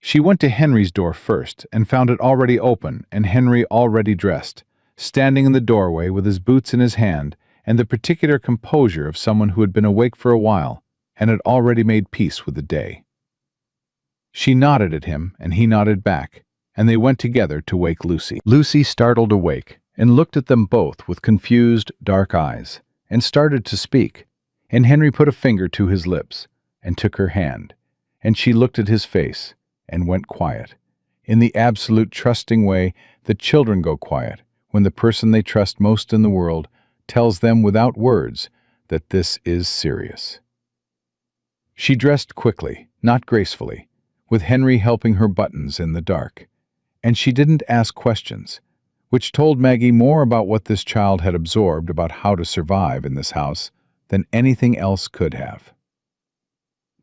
Speaker 2: She went to Henry's door first and found it already open and Henry already dressed, standing in the doorway with his boots in his hand and the particular composure of someone who had been awake for a while and had already made peace with the day. She nodded at him and he nodded back, and they went together to wake Lucy. Lucy startled awake and looked at them both with confused, dark eyes, and started to speak, and Henry put a finger to his lips and took her hand, and she looked at his face and went quiet, in the absolute trusting way that children go quiet when the person they trust most in the world tells them without words that this is serious. She dressed quickly, not gracefully, with Henry helping her buttons in the dark, and she didn't ask questions, which told Maggie more about what this child had absorbed about how to survive in this house than anything else could have.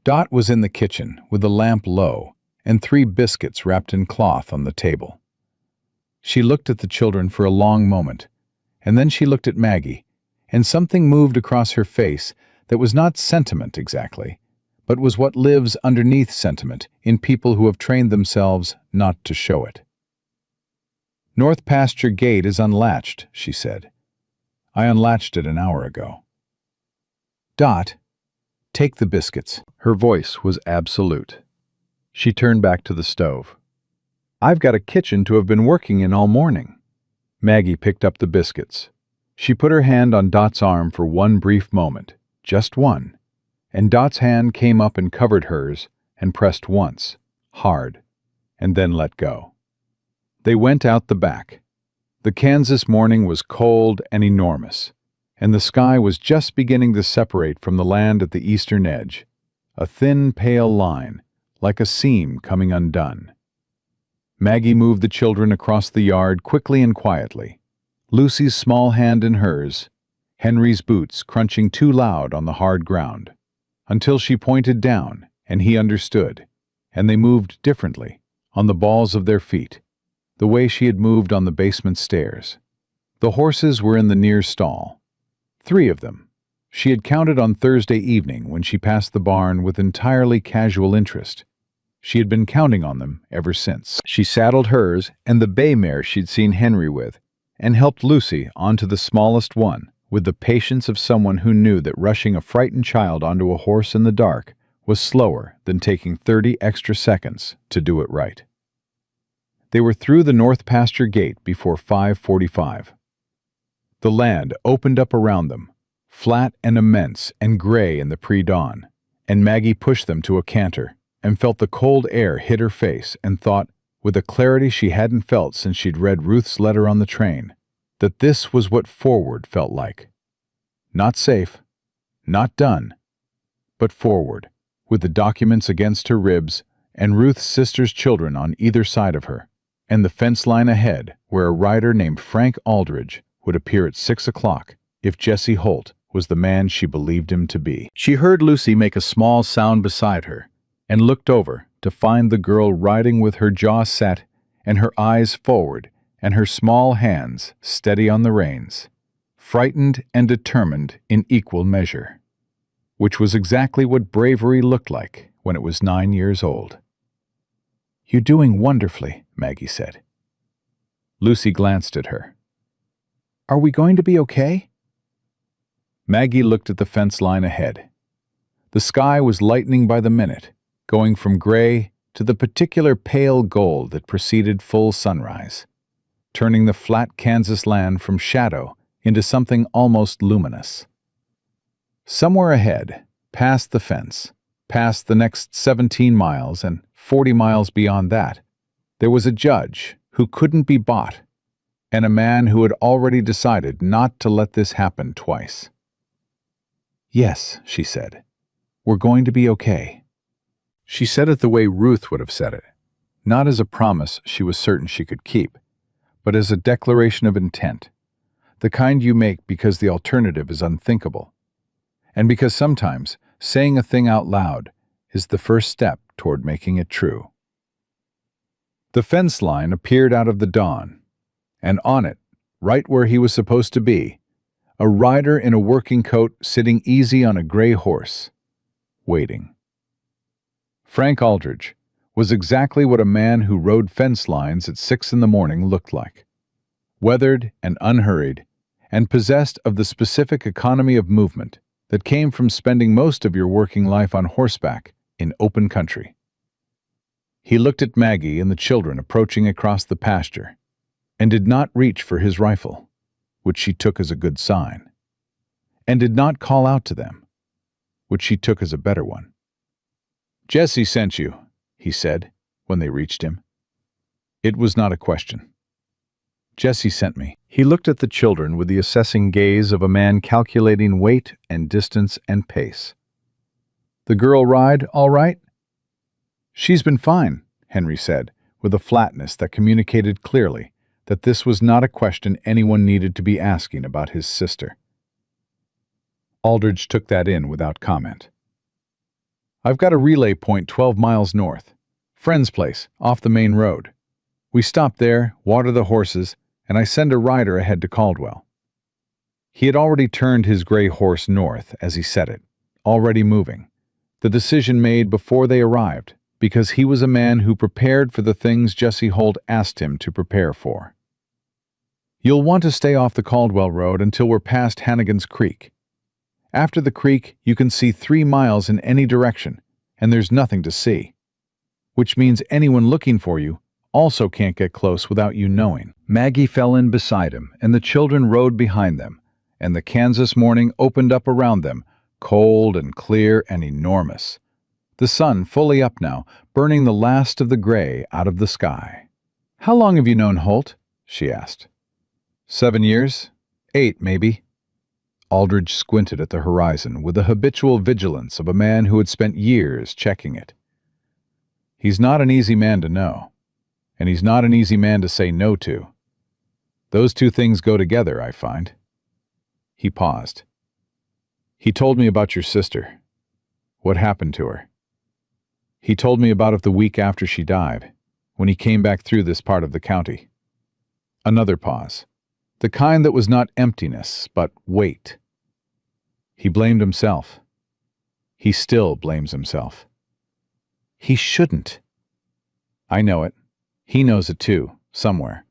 Speaker 2: Dot was in the kitchen with the lamp low and 3 biscuits wrapped in cloth on the table. She looked at the children for a long moment, and then she looked at Maggie, and something moved across her face that was not sentiment exactly, but was what lives underneath sentiment in people who have trained themselves not to show it. "North pasture gate is unlatched," she said. "I unlatched it an hour ago." "Dot, take the biscuits." Her voice was absolute. She turned back to the stove. "I've got a kitchen to have been working in all morning." Maggie picked up the biscuits. She put her hand on Dot's arm for one brief moment, just one, and Dot's hand came up and covered hers and pressed once, hard, and then let go. They went out the back. The Kansas morning was cold and enormous,
Speaker 1: and the sky was just beginning to separate from the land at the eastern edge, a thin, pale line, like a seam coming undone. Maggie moved the children across the yard quickly and quietly, Lucy's small hand in hers, Henry's boots crunching too loud on the hard ground, until she pointed down, and he understood, and they moved differently, on the balls of their feet, the way she had moved on the basement stairs. The horses were in the near stall. 3 of them. She had counted on Thursday evening when she passed the barn with entirely casual interest. She had been counting on them ever since. She saddled hers and the bay mare she'd seen Henry with, and helped Lucy onto the smallest one, with the patience of someone who knew that rushing a frightened child onto a horse in the dark was slower than taking 30 extra seconds to do it right. They were through the north pasture gate before 5:45. The land opened up around them, flat and immense and gray in the pre-dawn, and Maggie pushed them to a canter and felt the cold air hit her face and thought, with a clarity she hadn't felt since she'd read Ruth's letter on the train, that this was what forward felt like. Not safe, not done, but forward, with the documents against her ribs and Ruth's sister's children on either side of her, and the fence line ahead where a rider named Frank Aldridge would appear at 6 o'clock if Jesse Holt was the man she believed him to be. She heard Lucy make a small sound beside her and looked over to find the girl riding with her jaw set and her eyes forward and her small hands steady on the reins, frightened and determined in equal measure, which was exactly what bravery looked like when it was 9 years old. "You're doing wonderfully," Maggie said. Lucy glanced at her. "Are we going to be okay?" Maggie looked at the fence line ahead. The sky was lightening by the minute, going from gray to the particular pale gold that preceded full sunrise, turning the flat Kansas land from shadow into something almost luminous. Somewhere ahead, past the fence, past the next 17 miles and 40 miles beyond that, there was a judge who couldn't be bought, and a man who had already decided not to let this happen twice. "Yes," she said, "we're going to be okay." She said it the way Ruth would have said it, not as a promise she was certain she could keep, but as a declaration of intent, the kind you make because the alternative is unthinkable, and because sometimes saying a thing out loud is the first step toward making it true. The fence line appeared out of the dawn, and on it, right where he was supposed to be, a rider in a working coat sitting easy on a gray horse, waiting. Frank Aldridge was exactly what a man who rode fence lines at 6 in the morning looked like. Weathered and unhurried, and possessed of the specific economy of movement that came from spending most of your working life on horseback in open country. He looked at Maggie and the children approaching across the pasture, and did not reach for his rifle, which she took as a good sign, and did not call out to them, which she took as a better one. "Jesse sent you," he said, when they reached him. It was not a question. "Jesse sent me." He looked at the children with the assessing gaze of a man calculating weight and distance and pace. "The girl ride all right?" "She's been fine," Henry said, with a flatness that communicated clearly that this was not a question anyone needed to be asking about his sister. Aldridge took that in without comment. "I've got a relay point 12 miles north. Friend's place, off the main road. We stop there, water the horses, and I send a rider ahead to Caldwell." He had already turned his gray horse north, as he said it, already moving, the decision made before they arrived, because he was a man who prepared for the things Jesse Holt asked him to prepare for. "You'll want to stay off the Caldwell Road until we're past Hannigan's Creek. After the creek, you can see 3 miles in any direction, and there's nothing to see. Which means anyone looking for you also can't get close without you knowing." Maggie fell in beside him, and the children rode behind them, and the Kansas morning opened up around them, cold and clear and enormous. The sun fully up now, burning the last of the gray out of the sky. "How long have you known Holt?" she asked. 7 years? 8, maybe. Aldridge squinted at the horizon with the habitual vigilance of a man who had spent years checking it. He's not an easy man to know, and he's not an easy man to say no to. Those two things go together, I find. He paused. He told me about your sister. What happened to her? He told me about it the week after she died, when he came back through this part of the county. Another pause. The kind that was not emptiness, but weight. He blamed himself. He still blames himself. He shouldn't. I know it. He knows it too, somewhere.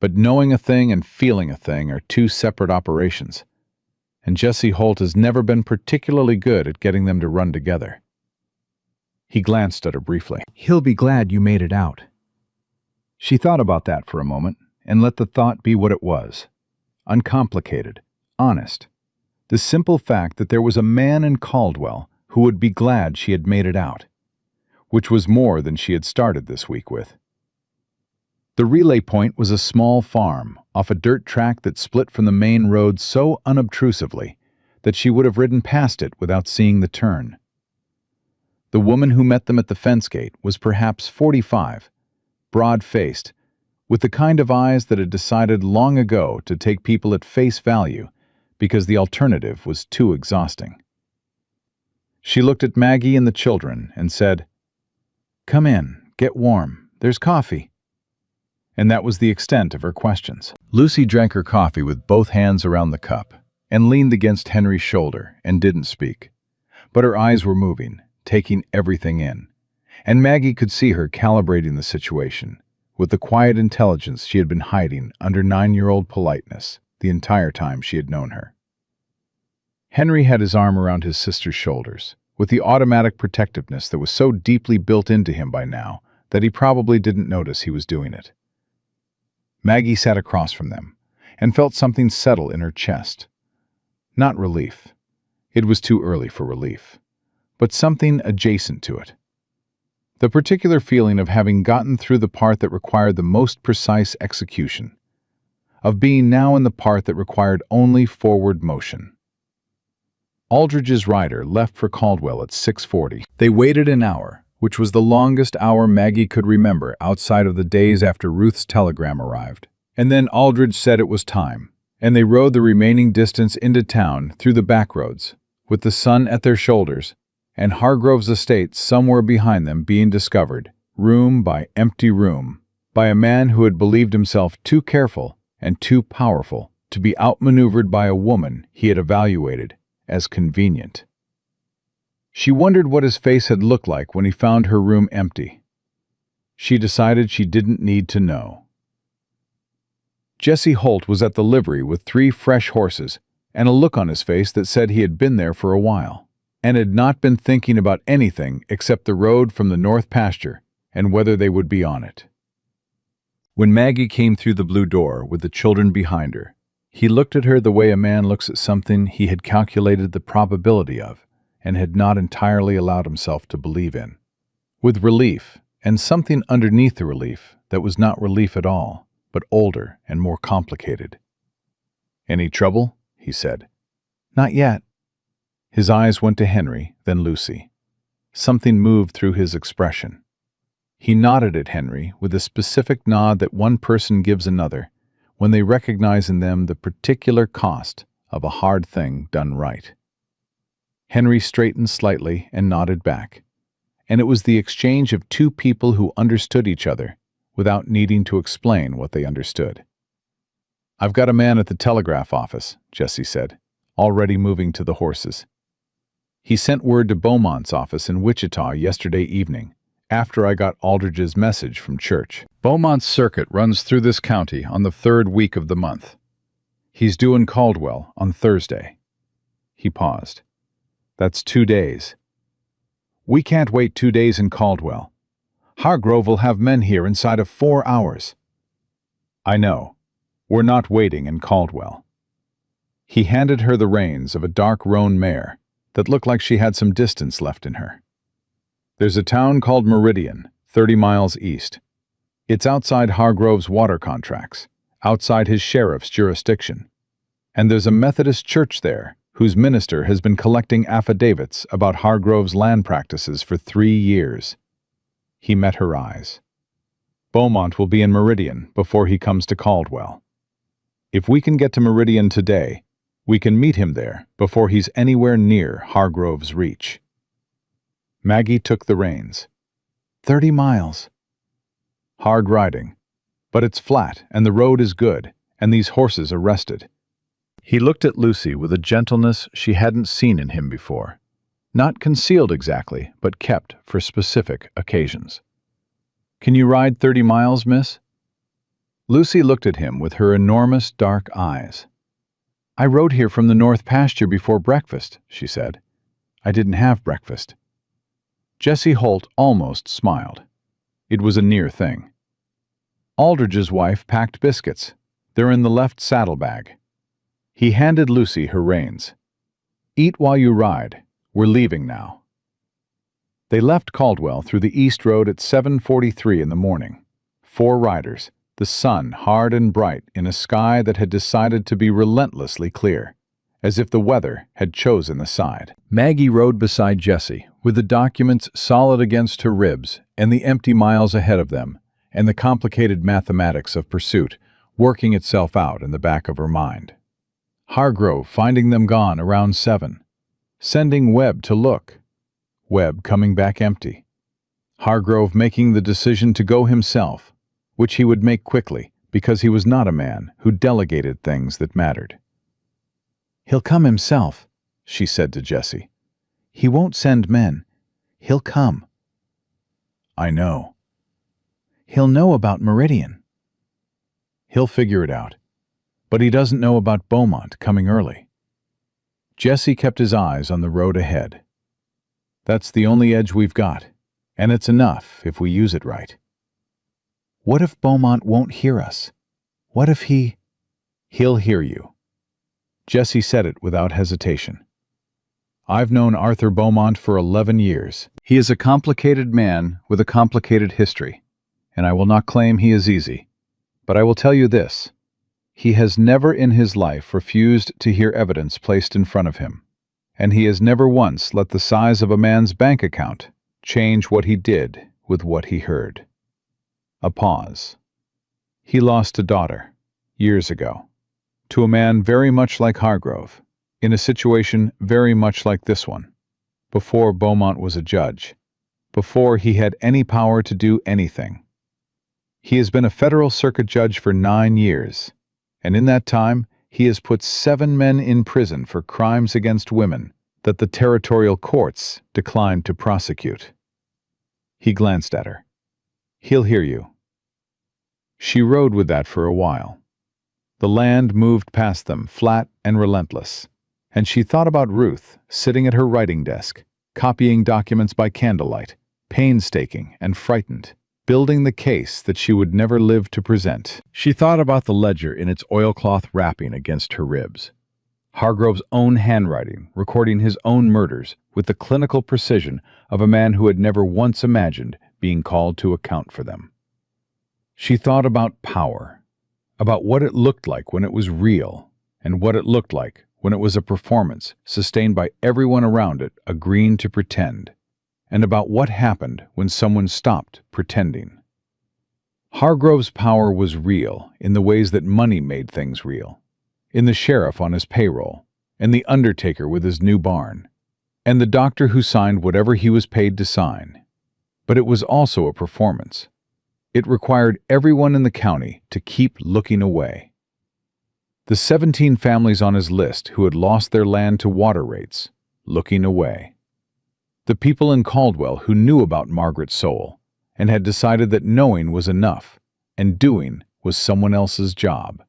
Speaker 1: But knowing a thing and feeling a thing are two separate operations, and Jesse Holt has never been particularly good at getting them to run together. He glanced at her briefly.
Speaker 2: He'll be glad you made it out. She thought about that for a moment, and let the thought be what it was. Uncomplicated, honest. The simple fact that there was a man in Caldwell who would be glad she had made it out, which was more than she had started this week with. The relay point was a small farm off a dirt track that split from the main road so unobtrusively that she would have ridden past it without seeing the turn. The woman who met them at the fence gate was perhaps 45, broad-faced, with the kind of eyes that had decided long ago to take people at face value because the alternative was too exhausting. She looked at Maggie and the children and said, "Come in, get warm, there's coffee." And that was the extent of her questions. Lucy drank her coffee with both hands around the cup and leaned against Henry's shoulder and didn't speak. But her eyes were moving, taking everything in, and Maggie could see her calibrating the situation with the quiet intelligence she had been hiding under 9-year-old politeness the entire time she had known her. Henry had his arm around his sister's shoulders, with the automatic protectiveness that was so deeply built into him by now that he probably didn't notice he was doing it. Maggie sat across from them and felt something settle in her chest. Not relief. It was too early for relief. But something adjacent to it. The particular feeling of having gotten through the part that required the most precise execution, of being now in the part that required only forward motion. Aldridge's rider left for Caldwell at 6:40. They waited an hour, which was the longest hour Maggie could remember outside of the days after Ruth's telegram arrived. And then Aldridge said it was time, and they rode the remaining distance into town through the back roads, with the sun at their shoulders, and Hargrove's estate somewhere behind them being discovered, room by empty room, by a man who had believed himself too careful and too powerful to be outmaneuvered by a woman he had evaluated as convenient. She wondered what his face had looked like when he found her room empty. She decided she didn't need to know. Jesse Holt was at the livery with 3 fresh horses and a look on his face that said he had been there for a while, and had not been thinking about anything except the road from the north pasture and whether they would be on it. When Maggie came through the blue door with the children behind her, he looked at her the way a man looks at something he had calculated the probability of and had not entirely allowed himself to believe in, with relief and something underneath the relief that was not relief at all, but older and more complicated. "Any trouble?" he said. "Not yet." His eyes went to Henry, then Lucy. Something moved through his expression. He nodded at Henry with the specific nod that one person gives another when they recognize in them the particular cost of a hard thing done right. Henry straightened slightly and nodded back, and it was the exchange of two people who understood each other without needing to explain what they understood. "I've got a man at the telegraph office," Jesse said, already moving to the horses. "He sent word to Beaumont's office in Wichita yesterday evening, after I got Aldridge's message from church. Beaumont's circuit runs through this county on the 3rd week of the month. He's due in Caldwell on Thursday." He paused. "That's 2 days. We can't wait 2 days in Caldwell. Hargrove will have men here inside of 4 hours. "I know. We're not waiting in Caldwell." He handed her the reins of a dark roan mare that looked like she had some distance left in her. "There's a town called Meridian, 30 miles east. It's outside Hargrove's water contracts, outside his sheriff's jurisdiction.
Speaker 1: And there's a Methodist church there whose minister has been collecting affidavits about Hargrove's land practices for 3 years. He met her eyes. Beaumont will be in Meridian before he comes to Caldwell. If we can get to Meridian today, we can meet him there before he's anywhere near Hargrove's reach. Maggie took the reins. 30 miles. Hard riding, but it's flat and the road is good, and these horses are rested. He looked at Lucy with a gentleness she hadn't seen in him before. Not concealed exactly, but kept for specific occasions. "Can you ride 30 miles, miss?" Lucy looked at him with her enormous dark eyes. "I rode here from the north pasture before breakfast," she said. "I didn't have breakfast." Jessie Holt almost smiled. It was a near thing. "Aldridge's wife packed biscuits. They're in the left saddlebag." He handed Lucy her reins. "Eat while you ride. We're leaving now." They left Caldwell through the East Road at 7:43 in the morning. 4 riders, the sun hard and bright in a sky that had decided to be relentlessly clear, as if the weather had chosen the side. Maggie rode beside Jessie, with the documents solid against her ribs and the empty miles ahead of them, and the complicated mathematics of pursuit working itself out in the back of her mind. Hargrove finding them gone around 7. Sending Webb to look. Webb coming back empty. Hargrove making the decision to go himself, which he would make quickly because he was not a man who delegated things that mattered. "He'll come himself," she said to Jessie. "He won't send men. He'll come." "I know." "He'll know about Meridian." "He'll figure it out. But he doesn't know about Beaumont coming early." Jessie kept his eyes on the road ahead. "That's the only edge we've got, and it's enough if we use it right." "What if Beaumont won't hear us? What if he—" "He'll hear you." Jessie said it without hesitation. "I've known Arthur Beaumont for 11 years. He is a complicated man with a complicated history, and I will not claim he is easy. But I will tell you this. He has never in his life refused to hear evidence placed in front of him, and he has never once let the size of a man's bank account change what he did with what he heard." A pause. "He lost a daughter, years ago, to a man very much like Hargrove, in a situation very much like this one, before Beaumont was a judge, before he had any power to do anything. He has been a federal circuit judge for 9 years, and in that time he has put 7 men in prison for crimes against women that the territorial courts declined to prosecute." He glanced at her. "He'll hear you." She rode with that for a while. The land moved past them, flat and relentless, and she thought about Ruth sitting at her writing desk, copying documents by candlelight, painstaking and frightened, building the case that she would never live to present. She thought about the ledger in its oilcloth wrapping against her ribs. Hargrove's own handwriting, recording his own murders with the clinical precision of a man who had never once imagined being called to account for them. She thought about power, about what it looked like when it was real, and what it looked like when it was a performance sustained by everyone around it agreeing to pretend, and about what happened when someone stopped pretending. Hargrove's power was real in the ways that money made things real, in the sheriff on his payroll, and the undertaker with his new barn, and the doctor who signed whatever he was paid to sign. But it was also a performance. It required everyone in the county to keep looking away. The 17 families on his list who had lost their land to water rates, looking away. The people in Caldwell who knew about Margaret's soul and had decided that knowing was enough and doing was someone else's job,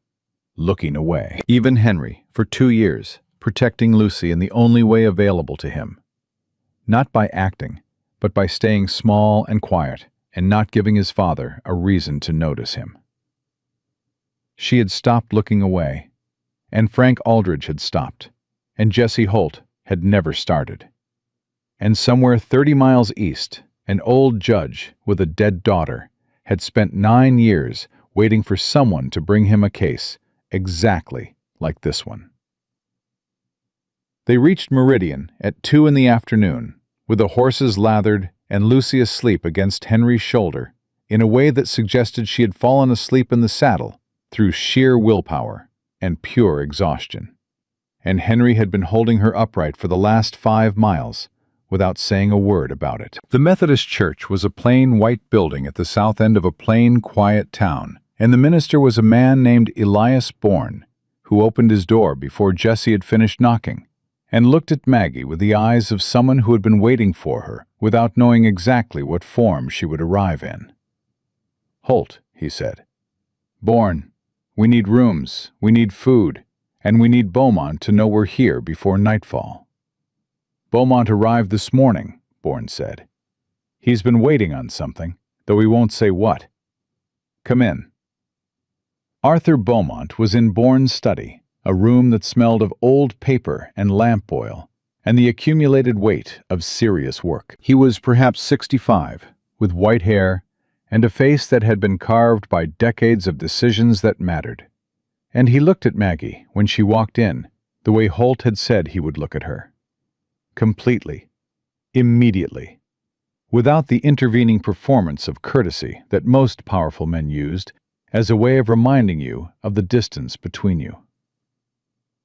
Speaker 1: looking away. Even Henry, for 2 years, protecting Lucy in the only way available to him. Not by acting, but by staying small and quiet and not giving his father a reason to notice him. She had stopped looking away, and Frank Aldridge had stopped, and Jessie Holt had never started. And somewhere 30 miles east, an old judge with a dead daughter had spent 9 years waiting for someone to bring him a case exactly like this one.
Speaker 2: They reached Meridian at 2 in the afternoon, with the horses lathered and Lucy asleep against Henry's shoulder in a way that suggested she had fallen asleep in the saddle through sheer willpower and pure exhaustion. And Henry had been holding her upright for the last 5 miles without saying a word about it. The Methodist church was a plain white building at the south end of a plain, quiet town, and the minister was a man named Elias Bourne, who opened his door before Jessie had finished knocking, and looked at Maggie with the eyes of someone who had been waiting for her without knowing exactly what form she would arrive in. "Holt," he said. "Bourne, we need rooms, we need food, and we need Beaumont to know we're here before nightfall." "Beaumont arrived this morning," Bourne said. "He's been waiting on something, though he won't say what. Come in." Arthur Beaumont was in Bourne's study, a room that smelled of old paper and lamp oil, and the accumulated weight of serious work. He was perhaps 65, with white hair and a face that had been carved by decades of decisions that mattered. And he looked at Maggie when she walked in, the way Holt had said he would look at her. Completely, immediately, without the intervening performance of courtesy that most powerful men used as a way of reminding you of the distance between you.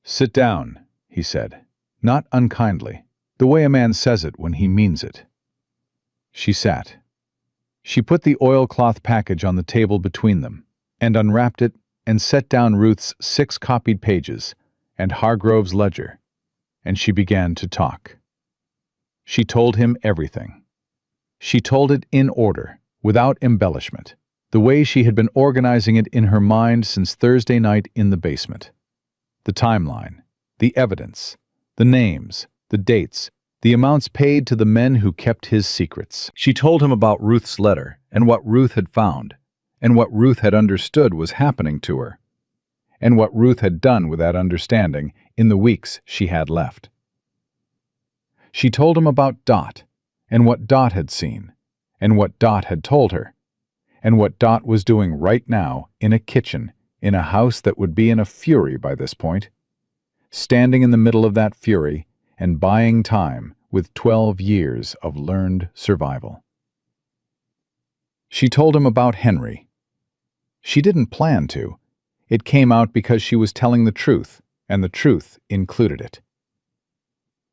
Speaker 2: "Sit down," he said, not unkindly, the way a man says it when he means it. She sat. She put the oilcloth package on the table between them, and unwrapped it and set down Ruth's 6 copied pages and Hargrove's ledger, and she began to talk. She told him everything. She told it in order, without embellishment, the way she had been organizing it in her mind since Thursday night in the basement. The timeline, the evidence, the names, the dates, the amounts paid to the men who kept his secrets. She told him about Ruth's letter and what Ruth had found, and what Ruth had understood was happening to her, and what Ruth had done with that understanding in the weeks she had left. She told him about Dot, and what Dot had seen, and what Dot had told her, and what Dot was doing right now in a kitchen in a house that would be in a fury by this point, standing in the middle of that fury and buying time with 12 years of learned survival. She told him about Henry. She didn't plan to. It came out because she was telling the truth, and the truth included it.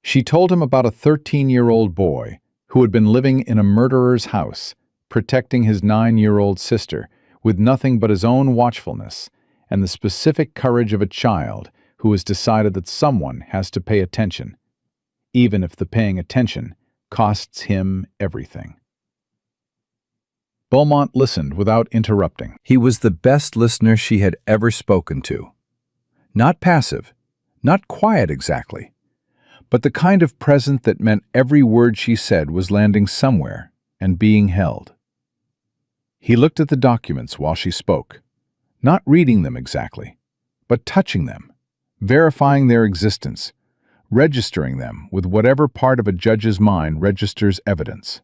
Speaker 2: She told him about a 13-year-old boy who had been living in a murderer's house, protecting his 9-year-old sister with nothing but his own watchfulness and the specific courage of a child who has decided that someone has to pay attention, even if the paying attention costs him everything. Beaumont listened without interrupting. He was the best listener she had ever spoken to. Not passive, not quiet exactly, but the kind of present that meant every word she said was landing somewhere and being held. He looked at the documents while she spoke, not reading them exactly, but touching them, verifying their existence, registering them with whatever part of a judge's mind registers evidence.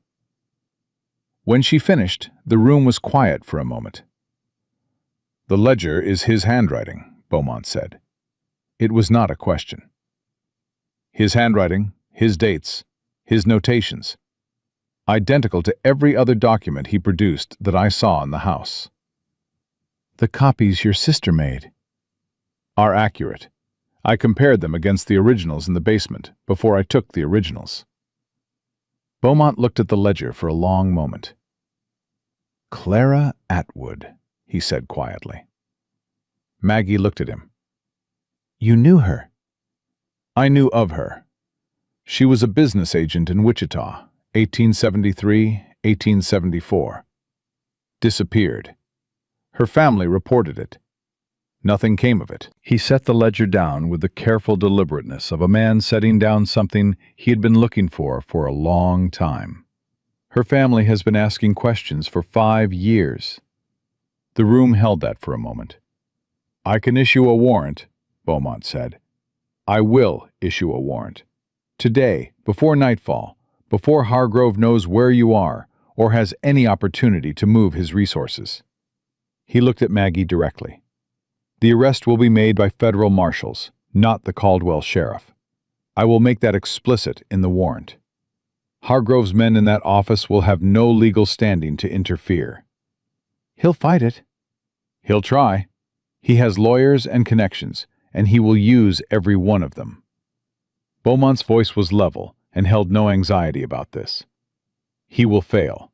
Speaker 2: When she finished, the room was quiet for a moment. "The ledger is his handwriting," Beaumont said. It was not a question. "His handwriting, his dates, his notations, identical to every other document he produced that I saw in the house." "The copies your sister made?" "Are accurate. I compared them against the originals in the basement before I took the originals." Beaumont looked at the ledger for a long moment. "Clara Atwood," he said quietly. Maggie looked at him. "You knew her?" "I knew of her. She was a business agent in Wichita, 1873, 1874. Disappeared. Her family reported it. Nothing came of it." He set the ledger down with the careful deliberateness of a man setting down something he had been looking for a long time. "Her family has been asking questions for 5 years. The room held that for a moment. "I can issue a warrant," Beaumont said. "I will issue a warrant. Today, before nightfall, before Hargrove knows where you are or has any opportunity to move his resources." He looked at Maggie directly. "The arrest will be made by federal marshals, not the Caldwell sheriff.
Speaker 1: I will make that explicit in the warrant. Hargrove's men in that office will have no legal standing to interfere.
Speaker 2: He'll fight it.
Speaker 1: He'll try. He has lawyers and connections, and he will use every one of them. Beaumont's voice was level and held no anxiety about this. He will fail.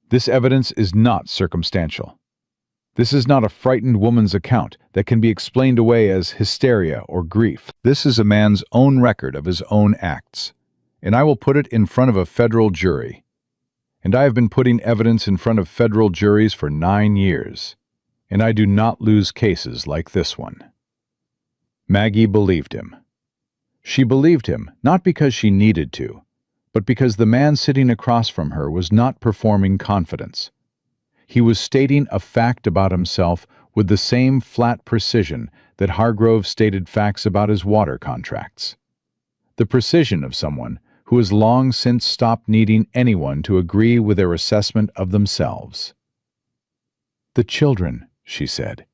Speaker 1: This evidence is not circumstantial. This is not a frightened woman's account that can be explained away as hysteria or grief. This is a man's own record of his own acts, and I will put it in front of a federal jury. And I have been putting evidence in front of federal juries for 9 years, and I do not lose cases like this one. Maggie believed him. She believed him not because she needed to, but because the man sitting across from her was not performing confidence. He was stating a fact about himself with the same flat precision that Hargrove stated facts about his water contracts. The precision of someone who has long since stopped needing anyone to agree with their assessment of themselves. "The children," she said,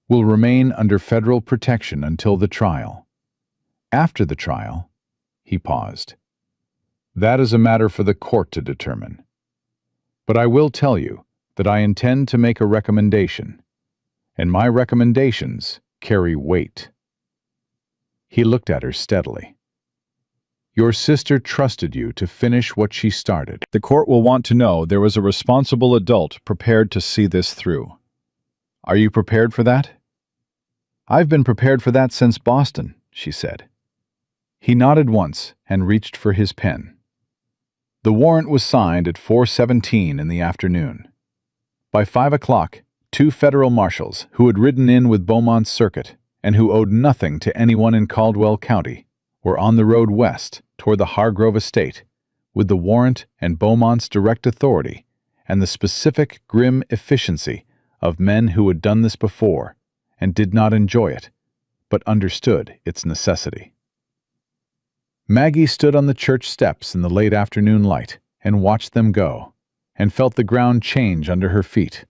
Speaker 1: "will remain under federal protection until the trial. After the trial," he paused, "that is a matter for the court to determine. But I will tell you that I intend to make a recommendation, and my recommendations carry weight." He looked at her steadily. "Your sister trusted you to finish what she started. The court will want to know there was a responsible adult prepared to see this through. Are you prepared for that?" "I've been prepared for that since Boston," she said. He nodded once and reached for his pen. The warrant was signed at 4:17 in the afternoon. By 5 o'clock, 2 federal marshals who had ridden in with Beaumont's circuit and who owed nothing to anyone in Caldwell County were on the road west toward the Hargrove estate with the warrant and Beaumont's direct authority and the specific grim efficiency of men who had done this before and did not enjoy it, but understood its necessity. Maggie stood on the church steps in the late afternoon light and watched them go, and felt the ground change under her feet.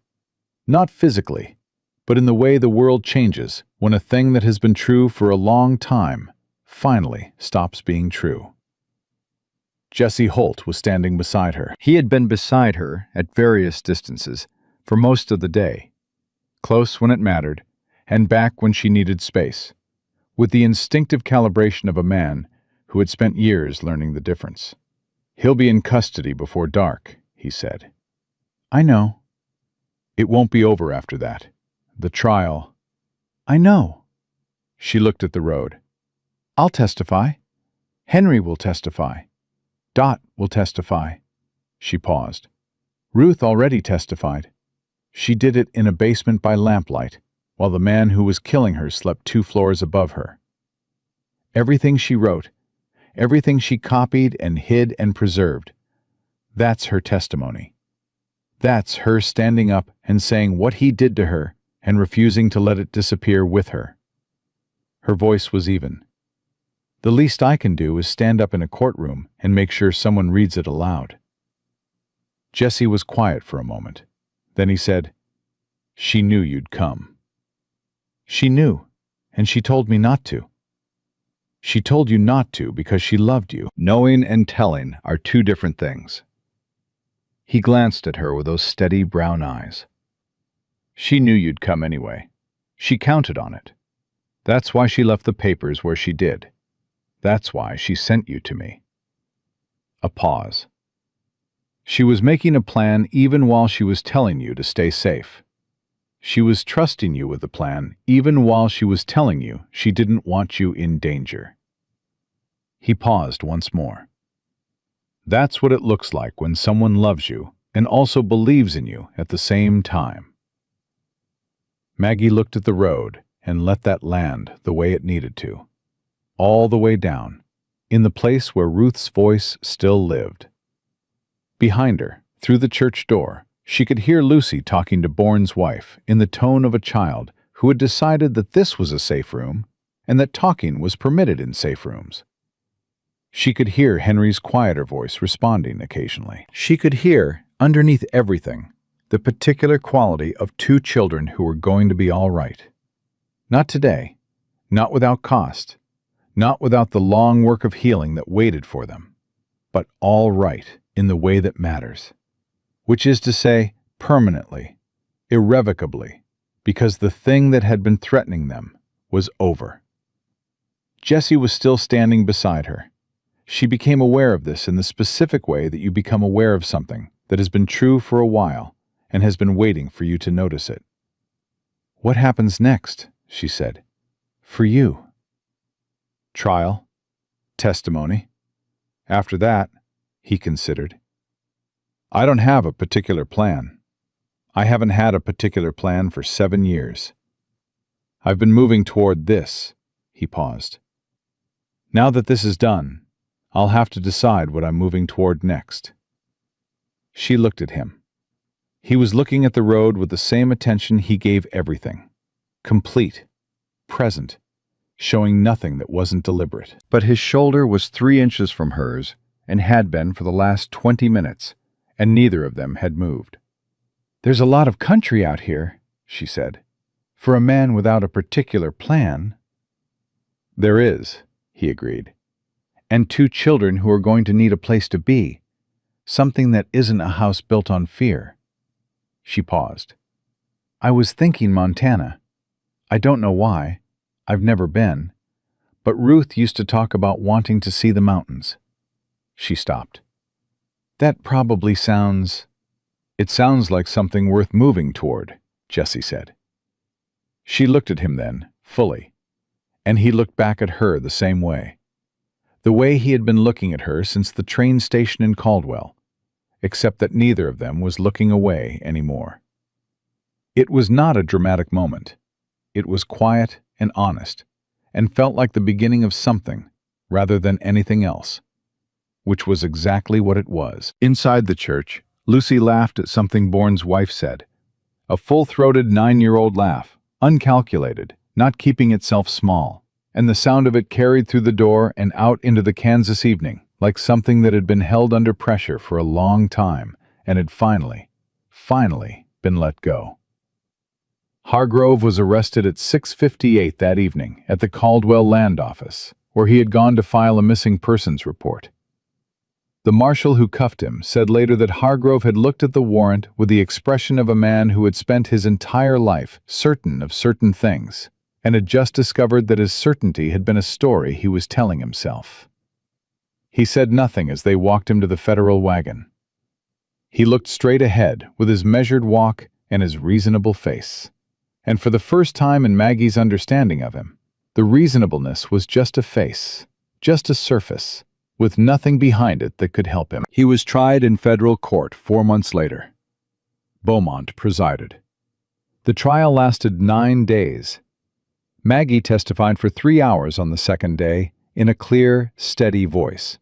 Speaker 1: Not physically, but in the way the world changes when a thing that has been true for a long time finally stops being true. Jesse Holt was standing beside her. He had been beside her at various distances for most of the day, close when it mattered, and back when she needed space, with the instinctive calibration of a man who had spent years learning the difference. "He'll be in custody before dark," he said. "I know." "It won't be over after that. The trial—" "I know." She looked at the road. "I'll testify. Henry will testify. Dot will testify." She paused. "Ruth already testified. She did it in a basement by lamplight, while the man who was killing her slept 2 floors above her. Everything she wrote, everything she copied and hid and preserved, that's her testimony. That's her standing up and saying what he did to her and refusing to let it disappear with her." Her voice was even. "The least I can do is stand up in a courtroom and make sure someone reads it aloud." Jesse was quiet for a moment. Then he said, "She knew you'd come." "She knew, and she told me not to." "She told you not to because she loved you." "Knowing and telling are 2 different things." He glanced at her with those steady brown eyes. "She knew you'd come anyway. She counted on it. That's why she left the papers where she did. That's why she sent you to me." A pause. "She was making a plan even while she was telling you to stay safe. She was trusting you with the plan even while she was telling you she didn't want you in danger." He paused once more. "That's what it looks like when someone loves you and also believes in you at the same time." Maggie looked at the road and let that land the way it needed to, all the way down, in the place where Ruth's voice still lived. Behind her, through the church door, she could hear Lucy talking to Bourne's wife in the tone of a child who had decided that this was a safe room and that talking was permitted in safe rooms. She could hear Henry's quieter voice responding occasionally. She could hear, underneath everything, the particular quality of 2 children who were going to be all right. Not today, not without cost, not without the long work of healing that waited for them, but all right in the way that matters, which is to say, permanently, irrevocably, because the thing that had been threatening them was over. Jessie was still standing beside her. She became aware of this in the specific way that you become aware of something that has been true for a while and has been waiting for you to notice it. "What happens next?" she said. "For you?" "Trial. Testimony. After that," he considered. "I don't have a particular plan. I haven't had a particular plan for 7 years. I've been moving toward this." He paused. "Now that this is done, I'll have to decide what I'm moving toward next." She looked at him. He was looking at the road with the same attention he gave everything. Complete, present, showing nothing that wasn't deliberate. But his shoulder was 3 inches from hers and had been for the last 20 minutes, and neither of them had moved. "There's a lot of country out here," she said, "for a man without a particular plan." "There is," he agreed. "And 2 children who are going to need a place to be, something that isn't a house built on fear." She paused. "I was thinking Montana. I don't know why. I've never been. But Ruth used to talk about wanting to see the mountains." She stopped. "That probably sounds—" "It sounds like something worth moving toward," Jessie said. She looked at him then, fully, and he looked back at her the same way. The way he had been looking at her since the train station in Caldwell, except that neither of them was looking away anymore. It was not a dramatic moment. It was quiet and honest, and felt like the beginning of something, rather than anything else, which was exactly what it was. Inside the church, Lucy laughed at something Bourne's wife said. A full-throated 9-year-old laugh, uncalculated, not keeping itself small, and the sound of it carried through the door and out into the Kansas evening, like something that had been held under pressure for a long time and had finally been let go. Hargrove was arrested at 6:58 that evening at the Caldwell Land Office, where he had gone to file a missing persons report. The marshal who cuffed him said later that Hargrove had looked at the warrant with the expression of a man who had spent his entire life certain of certain things, and had just discovered that his certainty had been a story he was telling himself. He said nothing as they walked him to the federal wagon. He looked straight ahead with his measured walk and his reasonable face. And for the first time in Maggie's understanding of him, the reasonableness was just a face, just a surface, with nothing behind it that could help him. He was tried in federal court 4 months later. Beaumont presided. The trial lasted 9 days. Maggie testified for 3 hours on the second day in a clear, steady voice.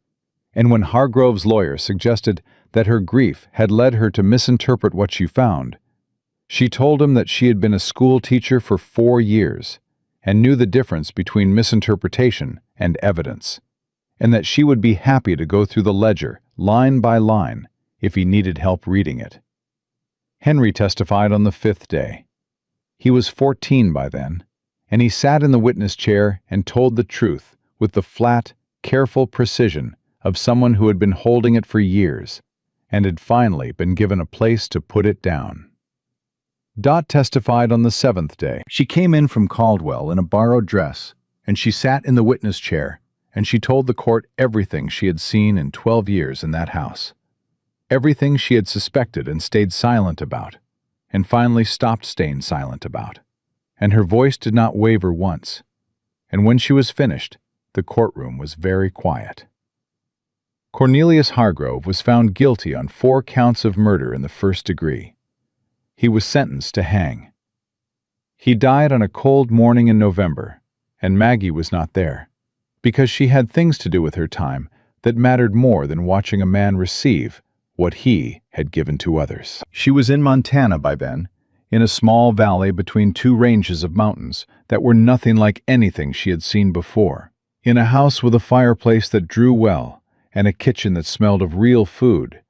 Speaker 1: And when Hargrove's lawyer suggested that her grief had led her to misinterpret what she found, she told him that she had been a school teacher for 4 years and knew the difference between misinterpretation and evidence, and that she would be happy to go through the ledger, line by line, if he needed help reading it. Henry testified on the 5th day. He was 14 by then, and he sat in the witness chair and told the truth with the flat, careful precision of someone who had been holding it for years and had finally been given a place to put it down. Dot testified on the 7th day. She came in from Caldwell in a borrowed dress, and she sat in the witness chair, and she told the court everything she had seen in 12 years in that house. Everything she had suspected and stayed silent about, and finally stopped staying silent about. And her voice did not waver once. And when she was finished, the courtroom was very quiet. Cornelius Hargrove was found guilty on 4 counts of murder in the 1st degree. He was sentenced to hang. He died on a cold morning in November, and Maggie was not there, because she had things to do with her time that mattered more than watching a man receive what he had given to others. She was in Montana by then, in a small valley between 2 ranges of mountains that were nothing like anything she had seen before, in a house with a fireplace that drew well, and a kitchen that smelled of real food,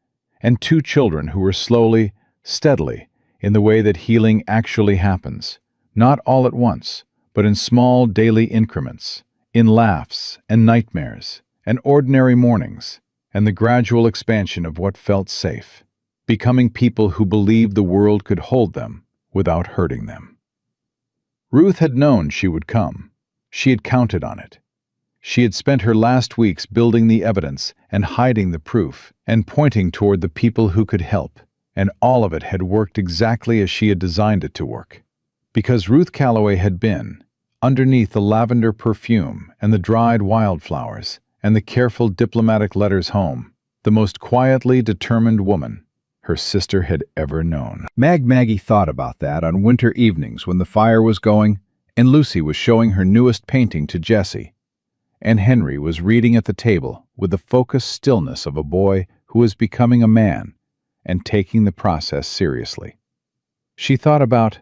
Speaker 1: and 2 children who were slowly, steadily, in the way that healing actually happens, not all at once, but in small daily increments, in laughs and nightmares and ordinary mornings, and the gradual expansion of what felt safe, becoming people who believed the world could hold them without hurting them. Ruth had known she would come. She had counted on it. She had spent her last weeks building the evidence and hiding the proof and pointing toward the people who could help, and all of it had worked exactly as she had designed it to work. Because Ruth Calloway had been, underneath the lavender perfume and the dried wildflowers and the careful diplomatic letters home, the most quietly determined woman her sister had ever known.
Speaker 2: Maggie thought about that on winter evenings when the fire was going and Lucy was showing her newest painting to Jessie, and Henry was reading at the table with the focused stillness of a boy who was becoming a man and taking the process seriously. She thought about,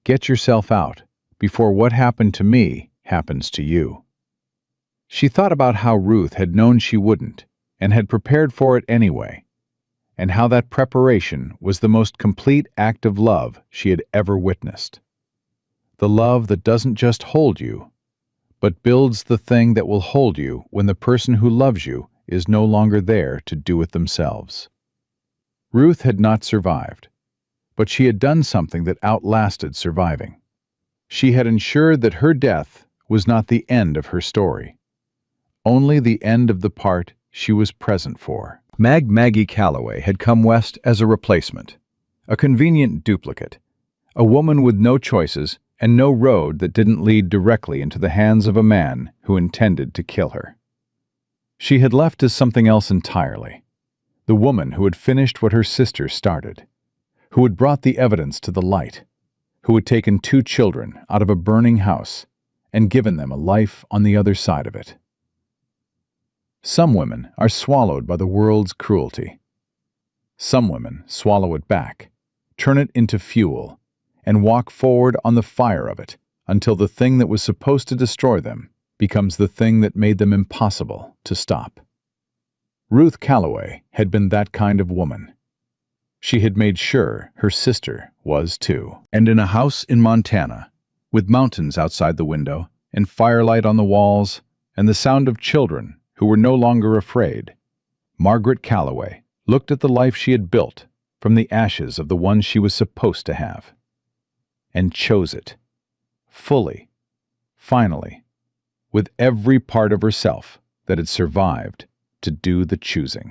Speaker 2: get yourself out before what happened to me happens to you. She thought about how Ruth had known she wouldn't and had prepared for it anyway, and how that preparation was the most complete act of love she had ever witnessed. The love that doesn't just hold you, but builds the thing that will hold you when the person who loves you is no longer there to do it themselves. Ruth had not survived, but she had done something that outlasted surviving. She had ensured that her death was not the end of her story, only the end of the part she was present for. Maggie Calloway had come west as a replacement, a convenient duplicate, a woman with no choices and no road that didn't lead directly into the hands of a man who intended to kill her. She had left as something else entirely, the woman who had finished what her sister started, who had brought the evidence to the light, who had taken 2 children out of a burning house and given them a life on the other side of it. Some women are swallowed by the world's cruelty. Some women swallow it back, turn it into fuel, and walk forward on the fire of it until the thing that was supposed to destroy them becomes the thing that made them impossible to stop. Ruth Calloway had been that kind of woman. She had made sure her sister was too. And in a house in Montana, with mountains outside the window and firelight on the walls and the sound of children who were no longer afraid, Margaret Calloway looked at the life she had built from the ashes of the one she was supposed to have, and chose it, fully, finally, with every part of herself that had survived to do the choosing.